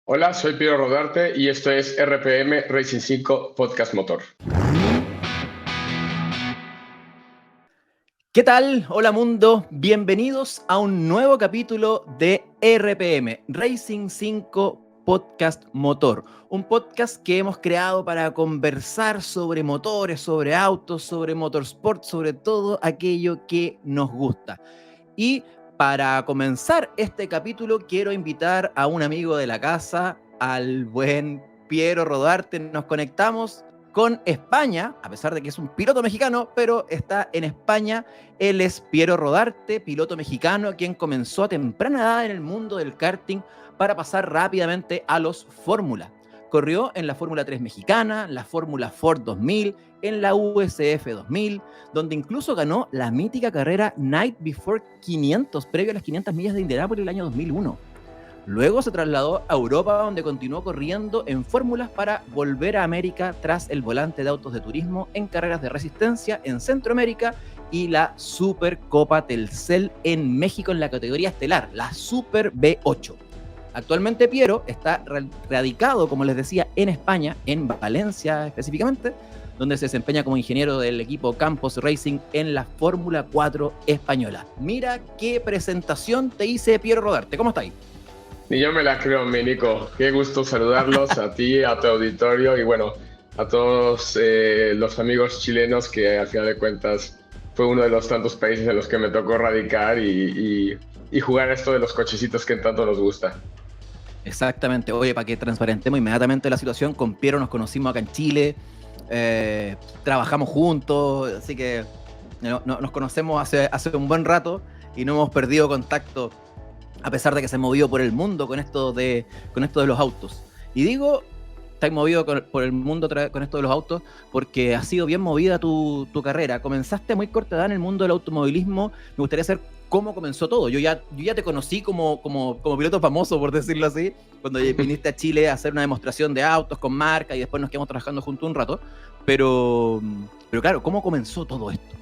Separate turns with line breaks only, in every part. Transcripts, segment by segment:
Hola, soy Piero Rodarte y esto es RPM Racing 5 Podcast Motor.
¿Qué tal? Hola mundo, bienvenidos a un nuevo capítulo de RPM Racing 5 Podcast Motor, un podcast que hemos creado para conversar sobre motores, sobre autos, sobre motorsport, sobre todo aquello que nos gusta. Y para comenzar este capítulo quiero invitar a un amigo de la casa, al buen Piero Rodarte. Nos conectamos con España, a pesar de que es un piloto mexicano, pero está en España. Él es Piero Rodarte, piloto mexicano, quien comenzó a temprana edad en el mundo del karting para pasar rápidamente a los Fórmula. Corrió en la Fórmula 3 mexicana, la Fórmula Ford 2000, en la USF 2000, donde incluso ganó la mítica carrera Night Before 500, previo a las 500 millas de Indianápolis el año 2001. Luego se trasladó a Europa, donde continuó corriendo en fórmulas para volver a América tras el volante de autos de turismo en carreras de resistencia en Centroamérica y la Supercopa Telcel en México en la categoría estelar, la Super B8. Actualmente Piero está radicado, como les decía, en España, en Valencia específicamente, donde se desempeña como ingeniero del equipo Campos Racing en la Fórmula 4 española. Mira qué presentación te hice, Piero Rodarte. ¿Cómo estáis?
Ni yo me la creo, mi Nico. Qué gusto saludarlos a ti, a tu auditorio y bueno, a todos los amigos chilenos que al final de cuentas fue uno de los tantos países en los que me tocó radicar y jugar esto de los cochecitos que tanto nos gusta.
Exactamente. Oye, para que transparentemos inmediatamente la situación, con Piero nos conocimos acá en Chile, trabajamos juntos, así que nos conocemos hace un buen rato y no hemos perdido contacto a pesar de que se ha movido por el mundo con esto de los autos. Y digo, te has movido por el mundo con esto de los autos porque ha sido bien movida tu carrera. Comenzaste a muy corta edad en el mundo del automovilismo. Me gustaría saber cómo comenzó todo. Yo ya te conocí como piloto famoso, por decirlo así, cuando viniste a Chile a hacer una demostración de autos con marca y después nos quedamos trabajando juntos un rato. Pero claro, ¿cómo comenzó todo esto?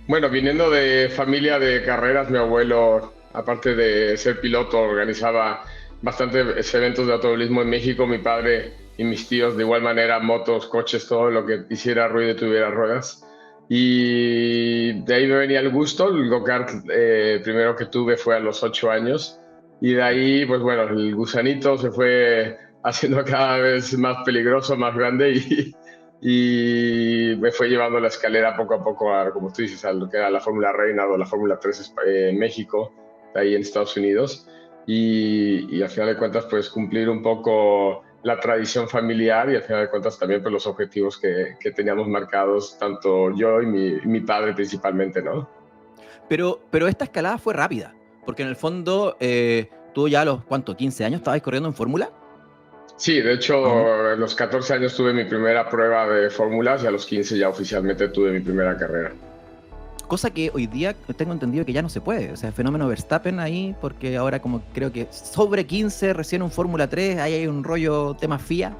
Bueno, viniendo de familia de carreras, mi abuelo, aparte de ser piloto, organizaba bastantes eventos de automovilismo en México. Mi padre y mis tíos, de igual manera, motos, coches, todo lo que hiciera ruido y tuviera ruedas. Y de ahí me venía el gusto. El go-kart primero que tuve fue a los 8 años. Y de ahí, pues bueno, el gusanito se fue haciendo cada vez más peligroso, más grande y me fue llevando la escalera poco a poco a, como tú dices, a lo que era la Fórmula Reina o la Fórmula 3 en México, ahí en Estados Unidos. Y al final de cuentas, pues cumplir un poco la tradición familiar y al final de cuentas también pues, los objetivos que teníamos marcados, tanto yo y mi padre principalmente, ¿no?
Pero esta escalada fue rápida, porque en el fondo tú ya a los, ¿cuánto? ¿15 años estabas corriendo en Fórmula?
Sí, de
¿O no?
hecho, a los 14 años tuve mi primera prueba de fórmulas y a los 15 ya oficialmente tuve mi primera carrera.
Cosa que hoy día tengo entendido que ya no se puede. O sea, el fenómeno Verstappen ahí, porque ahora como creo que sobre 15, recién un Fórmula 3, ahí hay un rollo tema FIA.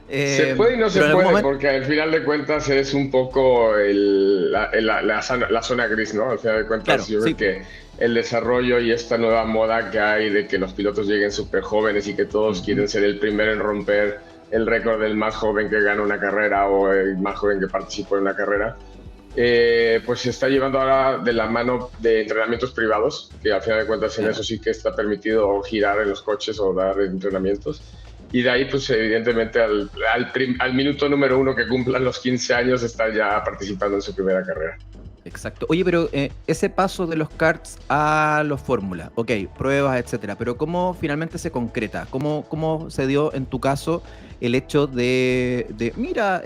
Se puede y no se
Pero en algún
puede,
momento,
porque al final de cuentas es un poco la zona gris, ¿no? Al final de cuentas
claro,
yo
sí.
creo que el desarrollo y esta nueva moda que hay de que los pilotos lleguen súper jóvenes y que todos quieren ser el primero en romper el récord del más joven que gana una carrera o el más joven que participó en una carrera, pues se está llevando ahora de la mano de entrenamientos privados, que al final de cuentas en
Claro.
eso sí que está permitido girar en los coches o dar entrenamientos. Y de ahí, pues evidentemente al minuto número 1 que cumplan los 15 años, está ya participando en su primera carrera.
Exacto. Oye, pero ese paso de los karts a los Fórmula, ok, pruebas, etcétera, pero ¿cómo finalmente se concreta? ¿Cómo se dio en tu caso el hecho de mira,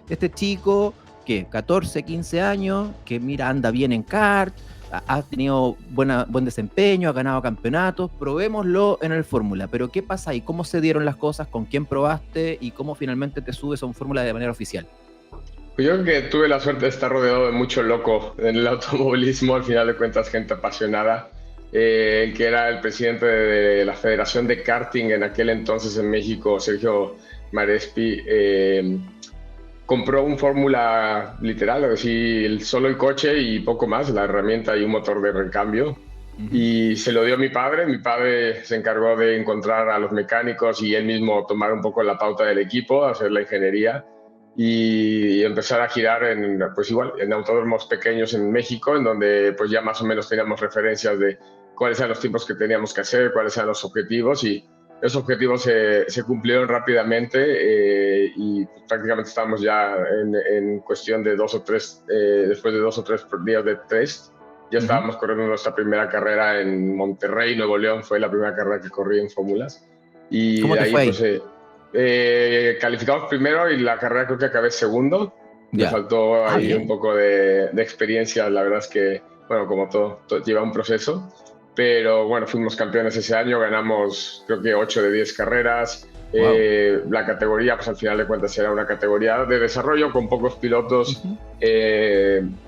este chico que 14, 15 años, que mira, anda bien en kart, ha tenido buen desempeño, ha ganado campeonatos, probémoslo en el Fórmula, pero ¿qué pasa ahí? ¿Cómo se dieron las cosas? ¿Con quién probaste? ¿Y cómo finalmente te subes a un Fórmula de manera oficial?
Pues yo creo que tuve la suerte de estar rodeado de mucho loco en el automovilismo, al final de cuentas gente apasionada, el que era el presidente de la Federación de Karting en aquel entonces en México, Sergio Marespi, compró un Fórmula literal, es decir, solo el coche y poco más, la herramienta y un motor de recambio. y se lo dio a mi padre. Mi padre se encargó de encontrar a los mecánicos y él mismo tomar un poco la pauta del equipo, hacer la ingeniería y empezar a girar pues igual, en autódromos pequeños en México, en donde pues ya más o menos teníamos referencias de cuáles eran los tiempos que teníamos que hacer, cuáles eran los objetivos, y esos objetivos se cumplieron rápidamente, y prácticamente estábamos ya en cuestión de después de 2 o 3 días de test, ya estábamos corriendo nuestra primera carrera en Monterrey, Nuevo León. Fue la primera carrera que corrí en fórmulas. Y
¿Cómo
de
te
ahí
fue
pues
ahí?
calificamos primero, y la carrera creo que acabé segundo. Me
Ya.
faltó
Ah,
ahí un
bien.
poco de experiencia. La verdad es que, bueno, como todo lleva un proceso. Pero bueno, fuimos campeones ese año, ganamos creo que 8 de 10 carreras.
Wow.
La categoría, pues al final de cuentas era una categoría de desarrollo con pocos pilotos.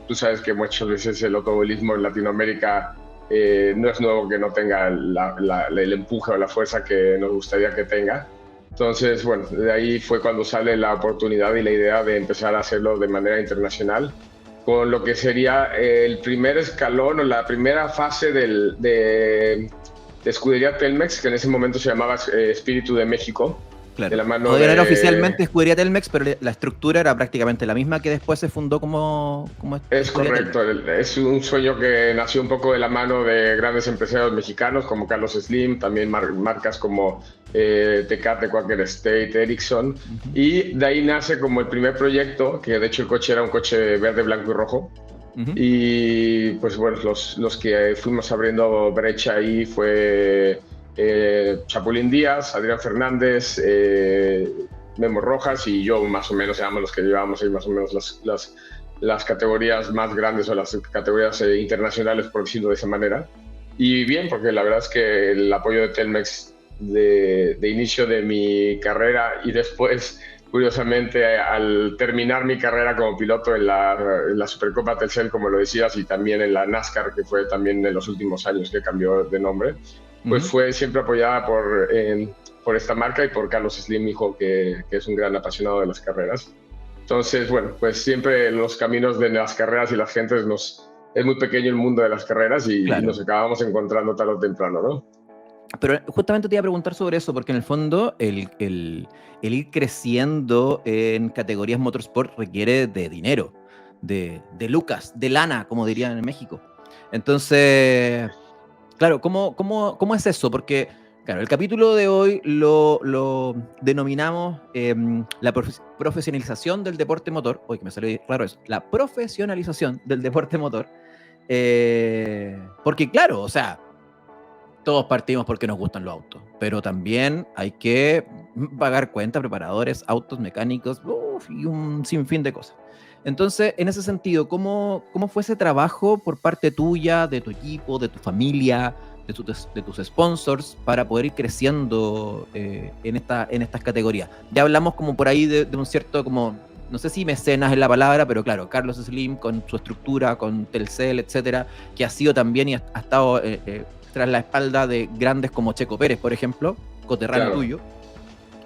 Tú sabes que muchas veces el automovilismo en Latinoamérica no es nuevo que no tenga el empuje o la fuerza que nos gustaría que tenga. Entonces, bueno, de ahí fue cuando sale la oportunidad y la idea de empezar a hacerlo de manera internacional, con lo que sería el primer escalón o la primera fase de escudería Telmex, que en ese momento se llamaba Espíritu de México, de
Claro.
la mano
Todavía no era
de...
oficialmente Escudería Telmex, pero la estructura era prácticamente la misma que después se fundó como
Es
Escudería
correcto,
Telmex.
es un sueño que nació un poco de la mano de grandes empresarios mexicanos como Carlos Slim, también marcas como Tecate, Quaker State, Ericsson,
Ujú,
y de ahí nace como el primer proyecto, que de hecho el coche era un coche verde, blanco y rojo.
ujú.
Y pues bueno, los que fuimos abriendo brecha ahí fue Chapulín Díaz, Adrián Fernández, Memo Rojas y yo. Más o menos éramos los que llevábamos ahí más o menos las categorías más grandes, o las categorías internacionales, por decirlo de esa manera. Y bien, porque la verdad es que el apoyo de Telmex de inicio de mi carrera, y después, curiosamente, al terminar mi carrera como piloto en la Supercopa Telcel, como lo decías, y también en la NASCAR, que fue también en los últimos años que cambió de nombre, pues
Ujú.
fue siempre apoyada por esta marca y por Carlos Slim, hijo, que es un gran apasionado de las carreras. Entonces, bueno, pues siempre los caminos de las carreras y las gentes es muy pequeño el mundo de las carreras, y
Claro.
nos acabamos encontrando tarde o temprano, ¿no?
Pero justamente te iba a preguntar sobre eso, porque en el fondo el ir creciendo en categorías motorsport requiere de dinero, de lucas, de lana, como dirían en México. Entonces, claro, ¿cómo es eso? Porque, claro, el capítulo de hoy lo denominamos la profesionalización del deporte motor. Uy, que me salió raro eso. La profesionalización del deporte motor. Porque, claro, o sea, todos partimos porque nos gustan los autos, pero también hay que pagar cuentas, preparadores, autos, mecánicos, y un sinfín de cosas. Entonces, en ese sentido, ¿cómo fue ese trabajo por parte tuya, de tu equipo, de tu familia, de tus sponsors, para poder ir creciendo en estas categorías? Ya hablamos como por ahí de un cierto, como, no sé si mecenas es la palabra, pero claro, Carlos Slim con su estructura, con Telcel, etcétera, que ha sido también y ha estado tras la espalda de grandes como Checo Pérez, por ejemplo, coterráneo
Claro.
tuyo.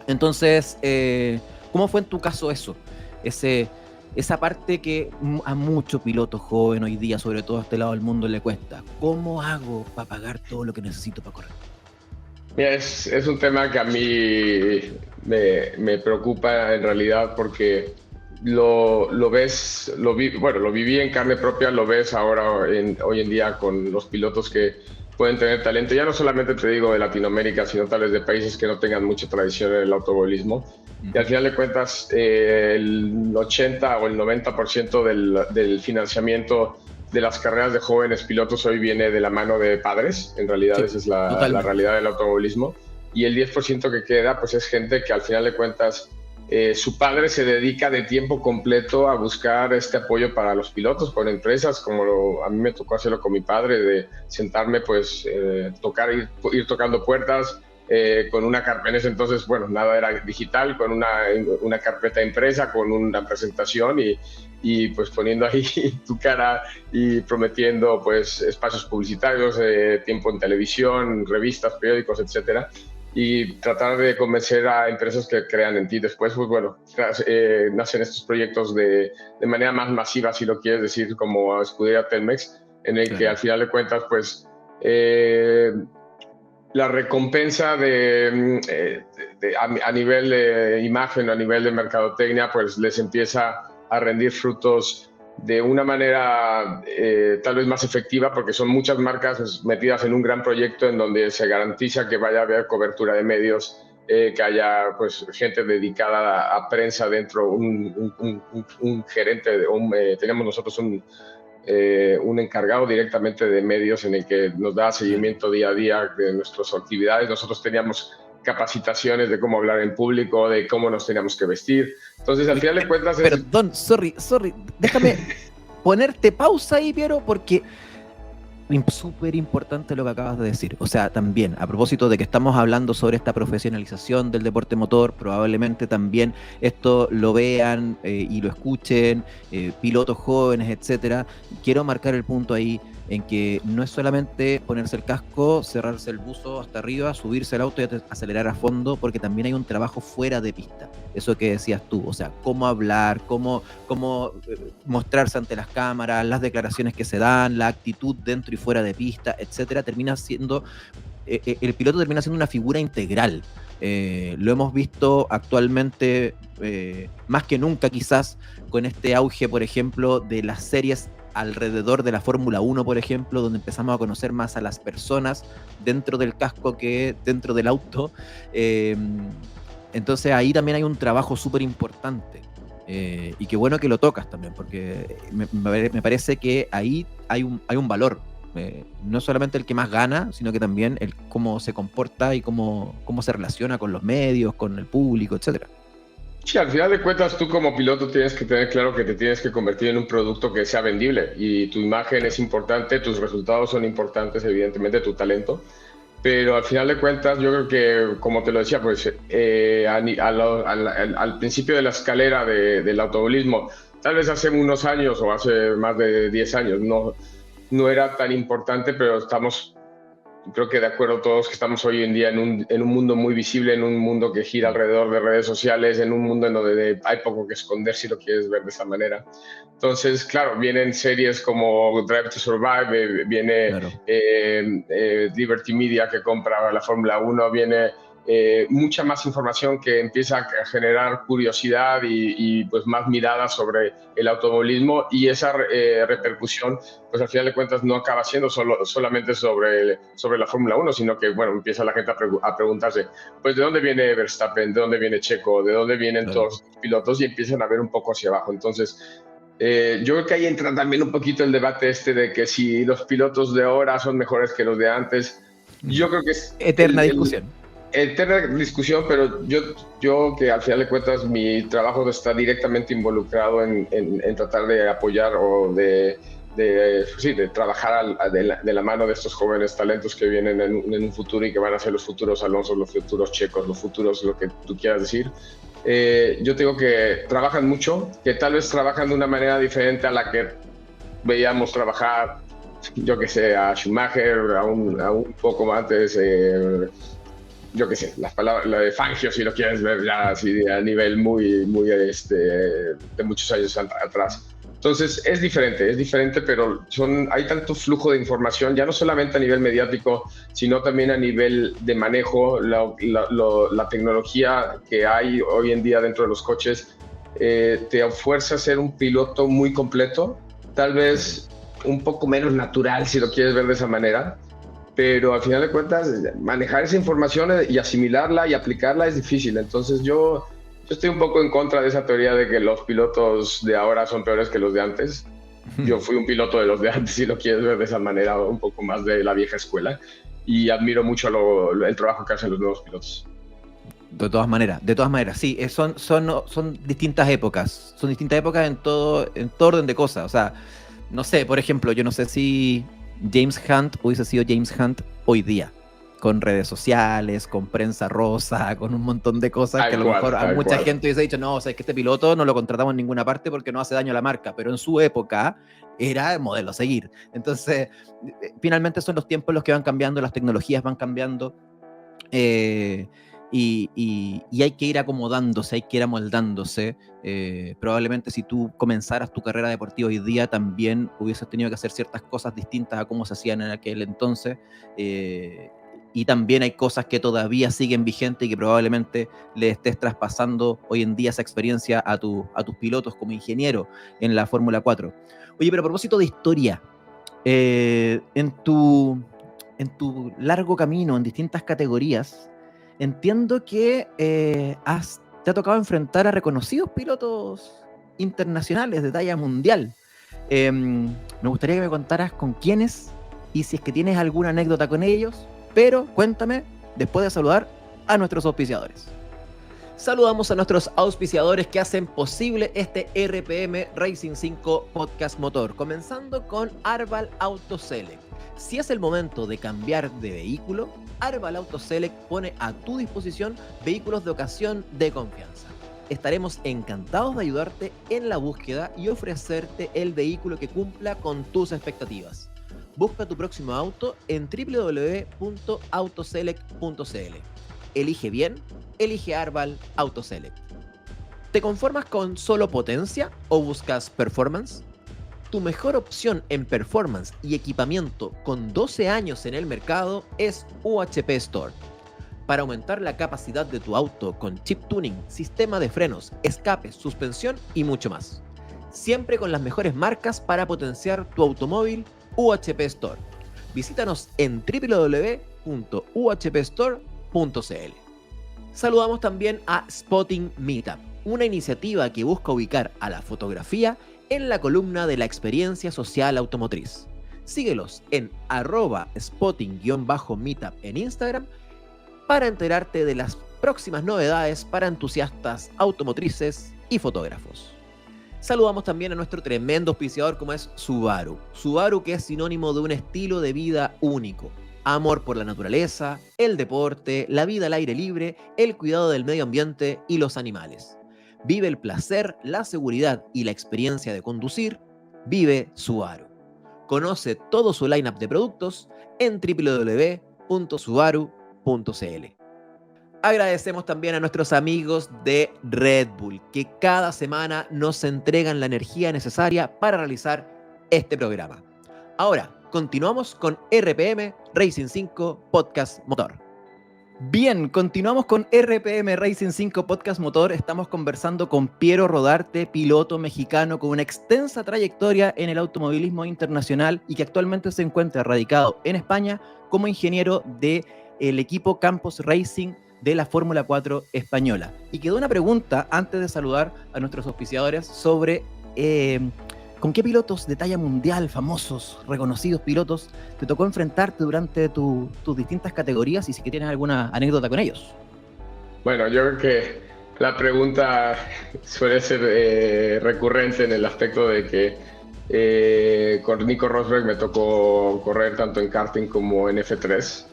Entonces, ¿cómo fue en tu caso eso? Esa parte que a mucho piloto joven hoy día, sobre todo a este lado del mundo, le cuesta. ¿Cómo hago para pagar todo lo que necesito para correr?
Mira, es un tema que a mí me preocupa en realidad, porque lo ves, bueno, lo viví en carne propia, lo ves ahora hoy en día con los pilotos que pueden tener talento, ya no solamente te digo de Latinoamérica, sino tal vez de países que no tengan mucha tradición en el automovilismo. Y al final de cuentas, el 80 o el 90% del financiamiento de las carreras de jóvenes pilotos hoy viene de la mano de padres. En realidad
Sí,
esa es la
totalmente.
realidad del automovilismo. Y el 10% que queda, pues es gente que al final de cuentas su padre se dedica de tiempo completo a buscar este apoyo para los pilotos con empresas, como a mí me tocó hacerlo con mi padre, de sentarme, pues ir tocando puertas con una carpeta. En ese entonces, bueno, nada era digital, con una carpeta impresa, con una presentación, y pues poniendo ahí tu cara y prometiendo pues espacios publicitarios, tiempo en televisión, revistas, periódicos, etcétera, y tratar de convencer a empresas que crean en ti. Después, pues bueno, nacen estos proyectos de manera más masiva, si lo quieres decir, como Escudería Telmex, en el que
Claro.
al final de cuentas, pues la recompensa a nivel de imagen, a nivel de mercadotecnia, pues les empieza a rendir frutos de una manera tal vez más efectiva, porque son muchas marcas metidas en un gran proyecto en donde se garantiza que vaya a haber cobertura de medios, que haya pues gente dedicada a prensa dentro, un gerente, tenemos nosotros un encargado directamente de medios en el que nos da seguimiento día a día de nuestras actividades. Nosotros teníamos capacitaciones de cómo hablar en público, de cómo nos teníamos que vestir. Entonces, al final de cuentas...
Perdón, sorry, déjame ponerte pausa ahí, Piero, porque súper importante lo que acabas de decir. O sea, también, a propósito de que estamos hablando sobre esta profesionalización del deporte motor, probablemente también esto lo vean y lo escuchen pilotos jóvenes, etcétera. Quiero marcar el punto ahí en que no es solamente ponerse el casco, cerrarse el buzo hasta arriba, subirse al auto y acelerar a fondo, porque también hay un trabajo fuera de pista. Eso que decías tú, o sea, cómo hablar, cómo mostrarse ante las cámaras, las declaraciones que se dan, la actitud dentro y fuera de pista, etcétera, termina siendo, el piloto termina siendo una figura integral. Lo hemos visto actualmente más que nunca quizás con este auge, por ejemplo, de las series alrededor de la Fórmula 1, por ejemplo, donde empezamos a conocer más a las personas dentro del casco que dentro del auto. Entonces ahí también hay un trabajo súper importante. Y qué bueno que lo tocas también, porque me parece que ahí hay un valor. No solamente el que más gana, sino que también el cómo se comporta y cómo se relaciona con los medios, con el público, etcétera.
Sí, al final de cuentas, tú como piloto tienes que tener claro que te tienes que convertir en un producto que sea vendible, y tu imagen es importante, tus resultados son importantes, evidentemente tu talento, pero al final de cuentas yo creo que, como te lo decía, pues al principio de la escalera del automovilismo, tal vez hace unos años o hace más de 10 años, no era tan importante, pero creo que de acuerdo todos que estamos hoy en día en un mundo muy visible, en un mundo que gira alrededor de redes sociales, en un mundo en donde hay poco que esconder, si lo quieres ver de esa manera. Entonces, claro, vienen series como Drive to Survive, viene
Claro.
Liberty Media, que compra la Fórmula 1, viene mucha más información que empieza a generar curiosidad y pues más miradas sobre el automovilismo, y esa repercusión pues al final de cuentas no acaba siendo solamente sobre la Fórmula 1, sino que bueno, empieza la gente a preguntarse, pues ¿de dónde viene Verstappen? ¿De dónde viene Checo? ¿De dónde vienen todos los pilotos? Y empiezan a ver un poco hacia abajo. Entonces yo creo que ahí entra también un poquito el debate de que si los pilotos de ahora son mejores que los de antes. Yo creo que es
eterna discusión.
Eterna discusión, pero yo que al final de cuentas mi trabajo está directamente involucrado en tratar de apoyar o de trabajar de la mano de estos jóvenes talentos que vienen en un futuro y que van a ser los futuros Alonso, los futuros Checos, los futuros lo que tú quieras decir. Yo te digo que trabajan mucho, que tal vez trabajan de una manera diferente a la que veíamos trabajar, yo que sé, a Schumacher, a un poco antes, yo qué sé, las palabras, la de Fangio, si lo quieres ver ya así a nivel muy de muchos años atrás. Entonces es diferente, pero hay tanto flujo de información, ya no solamente a nivel mediático, sino también a nivel de manejo, la tecnología que hay hoy en día dentro de los coches te fuerza a ser un piloto muy completo, tal vez un poco menos natural, si lo quieres ver de esa manera, pero al final de cuentas manejar esa información y asimilarla y aplicarla es difícil. Entonces yo estoy un poco en contra de esa teoría de que los pilotos de ahora son peores que los de antes. Yo fui un piloto de los de antes, si lo quieres ver de esa manera, un poco más de la vieja escuela, y admiro mucho el trabajo que hacen los nuevos pilotos.
De todas maneras, sí, son distintas épocas, en todo orden de cosas. O sea, no sé, por ejemplo, yo no sé si James Hunt hubiese sido James Hunt hoy día, con redes sociales, con prensa rosa, con un montón de cosas que a lo mejor a mucha gente hubiese dicho, no, o sea, es que este piloto no lo contratamos en ninguna parte porque no hace daño a la marca, pero en su época era el modelo a seguir. Entonces, finalmente son los tiempos los que van cambiando, las tecnologías van cambiando, y hay que ir acomodándose, hay que ir amoldándose. Probablemente si tú comenzaras tu carrera deportiva hoy día también hubieses tenido que hacer ciertas cosas distintas a cómo se hacían en aquel entonces, y también hay cosas que todavía siguen vigentes y que probablemente le estés traspasando hoy en día esa experiencia a tus pilotos como ingeniero en la Fórmula 4. Oye, pero a propósito de historia, en tu largo camino en distintas categorías, entiendo que te ha tocado enfrentar a reconocidos pilotos internacionales de talla mundial. Me gustaría que me contaras con quiénes y si es que tienes alguna anécdota con ellos, pero cuéntame después de saludar a nuestros auspiciadores. Saludamos a nuestros auspiciadores que hacen posible este RPM Racing 5 Podcast Motor, comenzando con Arval Auto Select. Si es el momento de cambiar de vehículo, Arval Auto Select pone a tu disposición vehículos de ocasión de confianza. Estaremos encantados de ayudarte en la búsqueda y ofrecerte el vehículo que cumpla con tus expectativas. Busca tu próximo auto en www.autoselect.cl. Elige bien, elige Arval Auto Select. ¿Te conformas con solo potencia o buscas performance? Tu mejor opción en performance y equipamiento con 12 años en el mercado es UHP Store. Para aumentar la capacidad de tu auto con chip tuning, sistema de frenos, escape, suspensión y mucho más. Siempre con las mejores marcas para potenciar tu automóvil, UHP Store. Visítanos en www.uhpstore.cl. Saludamos también a Spotting Meetup, una iniciativa que busca ubicar a la fotografía en la columna de la experiencia social automotriz. Síguelos en @spotting_meetup en Instagram para enterarte de las próximas novedades para entusiastas automotrices y fotógrafos. Saludamos también a nuestro tremendo auspiciador como es Subaru. Subaru, que es sinónimo de un estilo de vida único. Amor por la naturaleza, el deporte, la vida al aire libre, el cuidado del medio ambiente y los animales. Vive el placer, la seguridad y la experiencia de conducir. Vive Subaru. Conoce todo su lineup de productos en www.subaru.cl. Agradecemos también a nuestros amigos de Red Bull, que cada semana nos entregan la energía necesaria para realizar este programa. Ahora, continuamos con RPM Racing 5 Podcast Motor. Bien, continuamos con RPM Racing 5 Podcast Motor. Estamos conversando con Piero Rodarte, piloto mexicano con una extensa trayectoria en el automovilismo internacional y que actualmente se encuentra radicado en España como ingeniero del equipo Campos Racing de la Fórmula 4 española. Y quedó una pregunta antes de saludar a nuestros auspiciadores sobre ¿con qué pilotos de talla mundial, famosos, reconocidos pilotos, te tocó enfrentarte durante tus distintas categorías y si que tienes alguna anécdota con ellos?
Bueno, yo creo que la pregunta suele ser recurrente en el aspecto de que con Nico Rosberg me tocó correr tanto en karting como en F3.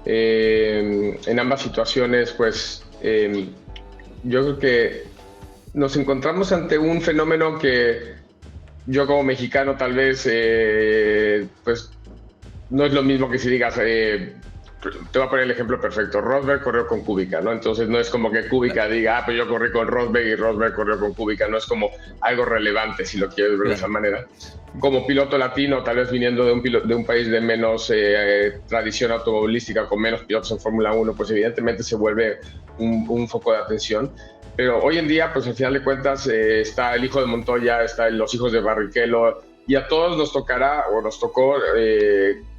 En ambas situaciones, pues yo creo que nos encontramos ante un fenómeno que yo como mexicano tal vez pues no es lo mismo que si digas, te voy a poner el ejemplo perfecto, Rosberg corrió con Kubica, ¿no? Entonces no es como que Kubica diga, pues yo corrí con Rosberg y Rosberg corrió con Kubica, no es como algo relevante si lo quieres ver de esa manera. Como piloto latino, tal vez viniendo de un país de menos tradición automovilística, con menos pilotos en Fórmula 1, pues evidentemente se vuelve un foco de atención. Pero hoy en día, pues al final de cuentas, está el hijo de Montoya, están los hijos de Barrichello, y a todos nos tocará o nos tocó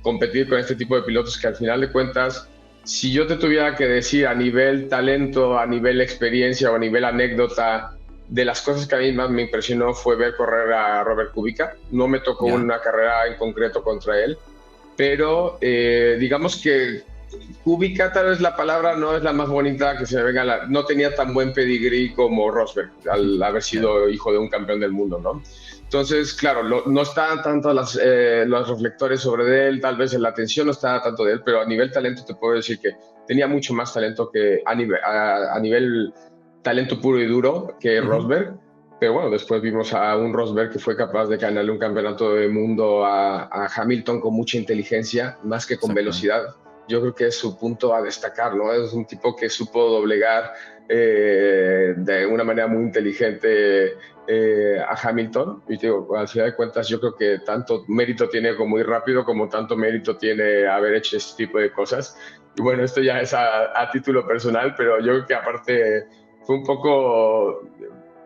competir con este tipo de pilotos que al final de cuentas, si yo te tuviera que decir a nivel talento, a nivel experiencia o a nivel anécdota, de las cosas que a mí más me impresionó fue ver correr a Robert Kubica. No me tocó una carrera en concreto contra él, pero digamos que Kubica, tal vez la palabra no es la más bonita que se me venga, no tenía tan buen pedigrí como Rosberg al haber sido hijo de un campeón del mundo, ¿no? Entonces, claro, no estaban tanto los reflectores sobre él, tal vez la atención no estaba tanto de él, pero a nivel talento te puedo decir que tenía mucho más talento que a nivel talento puro y duro que Rosberg. Pero bueno, después vimos a un Rosberg que fue capaz de ganarle un campeonato del mundo a Hamilton con mucha inteligencia, más que con velocidad. yo creo que es su punto a destacar, ¿no? Es un tipo que supo doblegar de una manera muy inteligente a Hamilton. Y te digo, al final de cuentas, yo creo que tanto mérito tiene como ir rápido, como tanto mérito tiene haber hecho este tipo de cosas. Y bueno, esto ya es a título personal, pero yo creo que aparte fue un poco...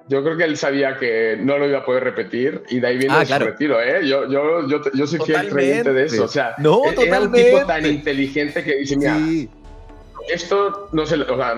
Yo creo que él sabía que no lo iba a poder repetir y de ahí viene su
Claro.
retiro, ¿eh? Yo soy fiel creyente de eso. O sea,
No,
era un tipo tan
totalmente.
inteligente que dice, mira,
Sí,
esto no se, o sea,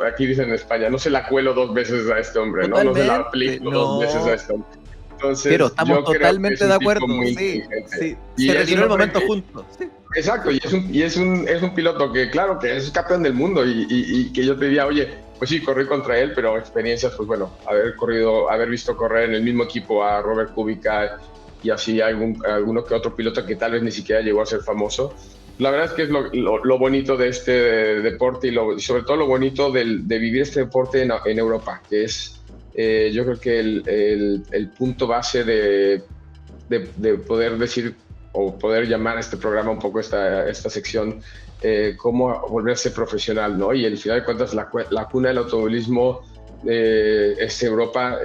aquí dicen en España, no se la cuelo 2 veces a este hombre, ¿no? No se la
totalmente.
aplico 2 veces a
No.
este hombre.
Pero
Entonces,
estamos
yo creo que es
totalmente de
un tipo
acuerdo.
muy
Sí,
inteligente.
sí.
Y
Se
es un
retiró el
hombre
momento
que,
juntos. Sí.
exacto, es un piloto que, claro, que es campeón del mundo y que yo te diría, oye, pues sí, corrí contra él, pero experiencias, pues bueno, haber visto correr en el mismo equipo a Robert Kubica y así alguno que otro piloto que tal vez ni siquiera llegó a ser famoso. La verdad es que es lo bonito de este deporte y sobre todo lo bonito de vivir este deporte en Europa, que es, yo creo que el punto base de poder decir o poder llamar a este programa un poco esta sección cómo volverse profesional, ¿no? Y al final de cuentas la cuna del automovilismo es Europa,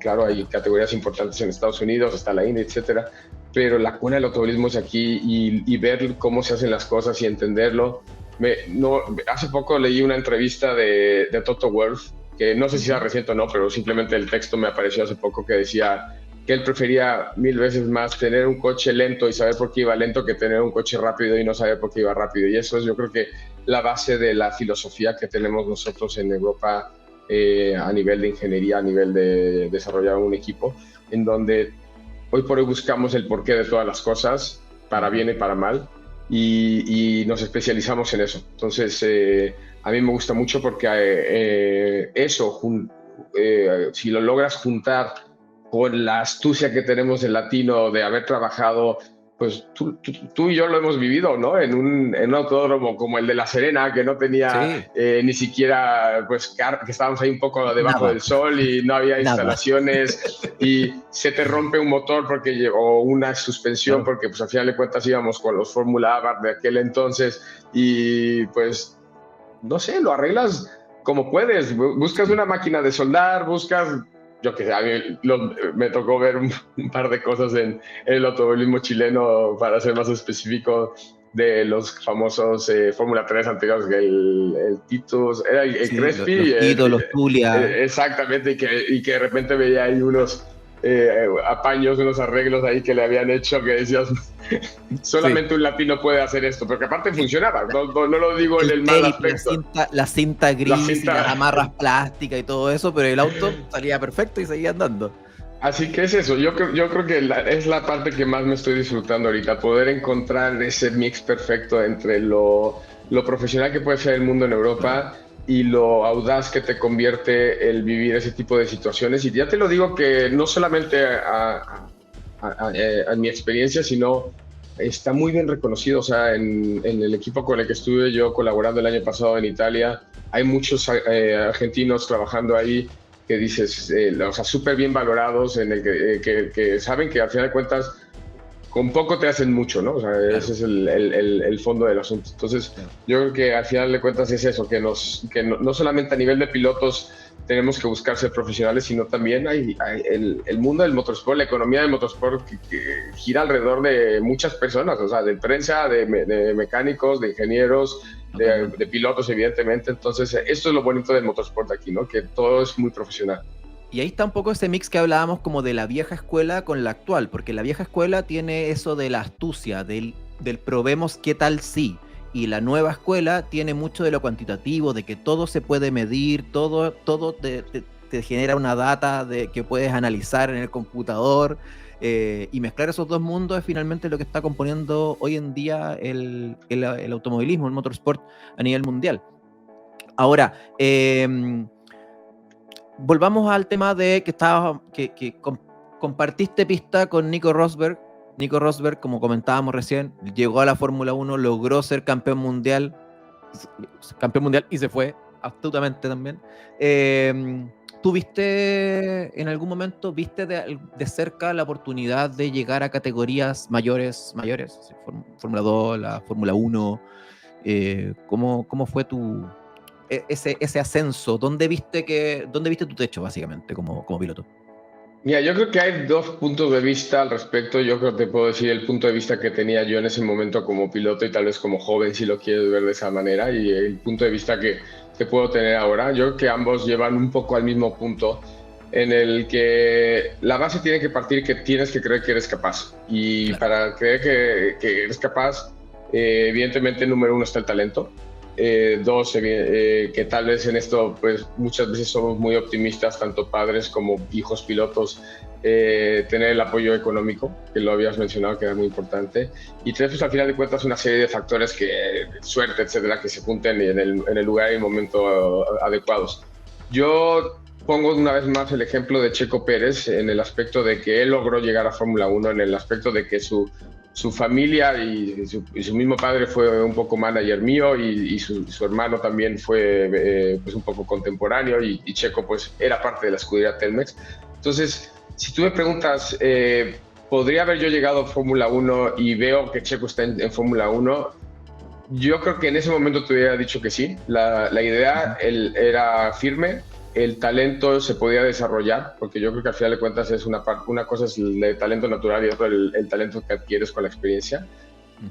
claro, hay categorías importantes en Estados Unidos, está la India, etcétera, pero la cuna del automovilismo es aquí y ver cómo se hacen las cosas y entenderlo. Hace poco leí una entrevista de Toto Wolff, que no sé si era reciente o no, pero simplemente el texto me apareció hace poco que decía que él prefería 1000 veces más tener un coche lento y saber por qué iba lento que tener un coche rápido y no saber por qué iba rápido. Y eso es, yo creo que la base de la filosofía que tenemos nosotros en Europa a nivel de ingeniería, a nivel de desarrollar un equipo, en donde hoy por hoy buscamos el porqué de todas las cosas, para bien y para mal, y nos especializamos en eso. Entonces, a mí me gusta mucho porque eso, si lo logras juntar con la astucia que tenemos el latino de haber trabajado, pues tú y yo lo hemos vivido, ¿no? En un autódromo como el de La Serena, que no tenía
Sí,
ni siquiera, pues, que estábamos ahí un poco debajo
nada,
del sol y no había
nada.
instalaciones y se te rompe un motor o una suspensión,
Claro.
porque pues al final de cuentas íbamos con los Fórmula ABAR de aquel entonces y pues, no sé, lo arreglas como puedes, buscas
Sí.
una máquina de soldar, yo que sé, a mí me tocó ver un par de cosas en el automovilismo chileno, para ser más específico, de los famosos Fórmula 3 anteriores, el Titus, era el
Sí,
Crespi,
los Tito, los Tulia.
exactamente, y que de repente veía ahí unos apaños, unos arreglos ahí que le habían hecho que decías,
Sí.
solamente un latino puede hacer esto, pero que aparte funcionaba, no lo digo en
El
el mal
tape,
aspecto.
la cinta
La
gris y las
cinta.
amarras plásticas y todo eso, pero el auto salía perfecto y seguía andando.
Así que es eso, yo creo que es la parte que más me estoy disfrutando ahorita, poder encontrar ese mix perfecto entre lo profesional que puede ser el mundo en
Claro.
Europa y lo audaz que te convierte el vivir ese tipo de situaciones. Y ya te lo digo que no solamente a mi experiencia, sino está muy bien reconocido. O sea, en el equipo con el que estuve yo colaborando el año pasado en Italia, hay muchos argentinos trabajando ahí que dices, o sea, súper bien valorados, en el que saben que al final de cuentas con poco te hacen mucho, ¿no? O sea, ese
Claro,
es el fondo del asunto. Entonces,
claro.
yo creo que al final de cuentas es eso, que no solamente a nivel de pilotos tenemos que buscar ser profesionales, sino también hay el mundo del motorsport, la economía del motorsport que gira alrededor de muchas personas, o sea, de prensa, de mecánicos, de ingenieros,
Totalmente.
de pilotos, evidentemente. Entonces, esto es lo bonito del motorsport aquí, ¿no? Que todo es muy profesional.
Y ahí está un poco ese mix que hablábamos como de la vieja escuela con la actual, porque la vieja escuela tiene eso de la astucia, del probemos qué tal sí. Y la nueva escuela tiene mucho de lo cuantitativo, de que todo se puede medir, todo te genera una data que puedes analizar en el computador. Y mezclar esos dos mundos es finalmente lo que está componiendo hoy en día el automovilismo, el motorsport a nivel mundial. Ahora, volvamos al tema de que compartiste pista con Nico Rosberg. Nico Rosberg, como comentábamos recién, llegó a la Fórmula 1, logró ser campeón mundial y se fue astutamente también. ¿Tú viste en algún momento, viste de cerca la oportunidad de llegar a categorías mayores, sí, Fórmula 2, la Fórmula 1? ¿Cómo fue ese ascenso? ¿Dónde viste tu techo, básicamente, como piloto?
Mira, yo creo que hay dos puntos de vista al respecto. Yo creo que te puedo decir el punto de vista que tenía yo en ese momento como piloto y tal vez como joven, si lo quieres ver de esa manera, y el punto de vista que puedo tener ahora. Yo creo que ambos llevan un poco al mismo punto, en el que la base tiene que partir que tienes que creer que eres capaz. Y
Claro.
para creer que eres capaz, evidentemente, número uno está el talento. Dos, que tal vez en esto pues muchas veces somos muy optimistas, tanto padres como hijos pilotos, tener el apoyo económico, que lo habías mencionado, que era muy importante. Y tres, pues al final de cuentas una serie de factores, suerte, etcétera, que se junten en el lugar y el momento adecuados. Yo pongo una vez más el ejemplo de Checo Pérez en el aspecto de que él logró llegar a Fórmula 1, en el aspecto de que su familia y su mismo padre fue un poco manager mío, y su hermano también fue pues un poco contemporáneo, y Checo pues era parte de la escudería Telmex. Entonces, si tú me preguntas, ¿podría haber yo llegado a Fórmula 1 y veo que Checo está en Fórmula 1? Yo creo que en ese momento te hubiera dicho que sí. La idea era firme, el talento se podía desarrollar, porque yo creo que al final de cuentas es una cosa es el talento natural y otra el talento que adquieres con la experiencia.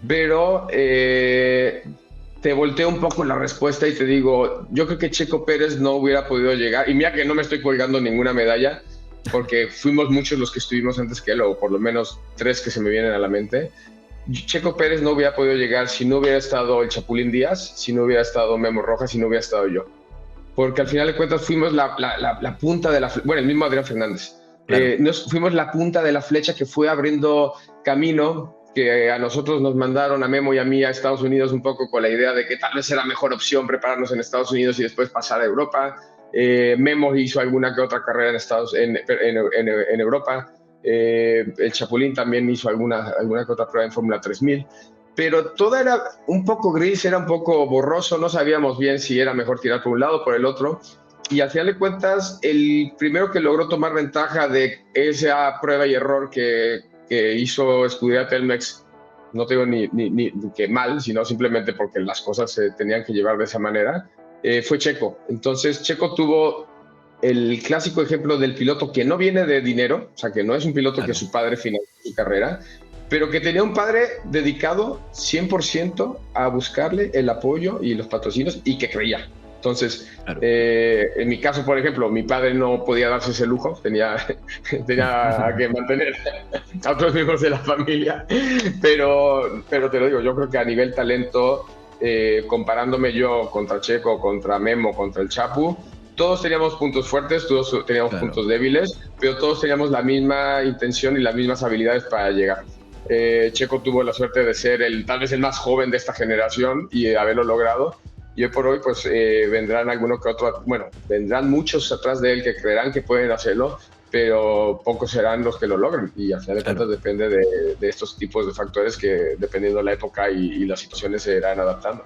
Pero te volteo un poco la respuesta y te digo, yo creo que Checo Pérez no hubiera podido llegar, y mira que no me estoy colgando ninguna medalla, porque fuimos muchos los que estuvimos antes que él, o por lo menos tres que se me vienen a la mente. Checo Pérez no hubiera podido llegar si no hubiera estado el Chapulín Díaz, si no hubiera estado Memo Rojas, si no hubiera estado yo. Porque al final de cuentas fuimos la punta de la flecha, bueno, el mismo Adrián Fernández.
Claro.
Fuimos la punta de la flecha que fue abriendo camino, que a nosotros nos mandaron, a Memo y a mí, a Estados Unidos, un poco con la idea de que tal vez era mejor opción prepararnos en Estados Unidos y después pasar a Europa. Memo hizo alguna que otra carrera en Europa. El Chapulín también hizo alguna que otra prueba en Fórmula 3000, pero todo era un poco gris, era un poco borroso, no sabíamos bien si era mejor tirar por un lado o por el otro, y al final de cuentas el primero que logró tomar ventaja de esa prueba y error que hizo Escudería Telmex, no te digo ni que mal, sino simplemente porque las cosas se tenían que llevar de esa manera, fue Checo. Entonces Checo tuvo el clásico ejemplo del piloto que no viene de dinero, o sea, que no es un piloto que su padre financió su carrera, pero que tenía un padre dedicado 100% a buscarle el apoyo y los patrocinios, y que creía. Entonces, claro. En mi caso, por ejemplo, mi padre no podía darse ese lujo, tenía que mantener a otros miembros de la familia, pero te lo digo, yo creo que a nivel talento, comparándome yo contra Checo, contra Memo, contra el Chapu, todos teníamos puntos fuertes, todos teníamos puntos débiles, pero todos teníamos la misma intención y las mismas habilidades para llegar. Checo tuvo la suerte de ser tal vez el más joven de esta generación y de haberlo logrado. Y hoy por hoy pues vendrán alguno que otro, bueno, vendrán muchos atrás de él que creerán que pueden hacerlo, pero pocos serán los que lo logren, y al final de cuentas depende de estos tipos de factores que, dependiendo de la época y las situaciones, se irán adaptando.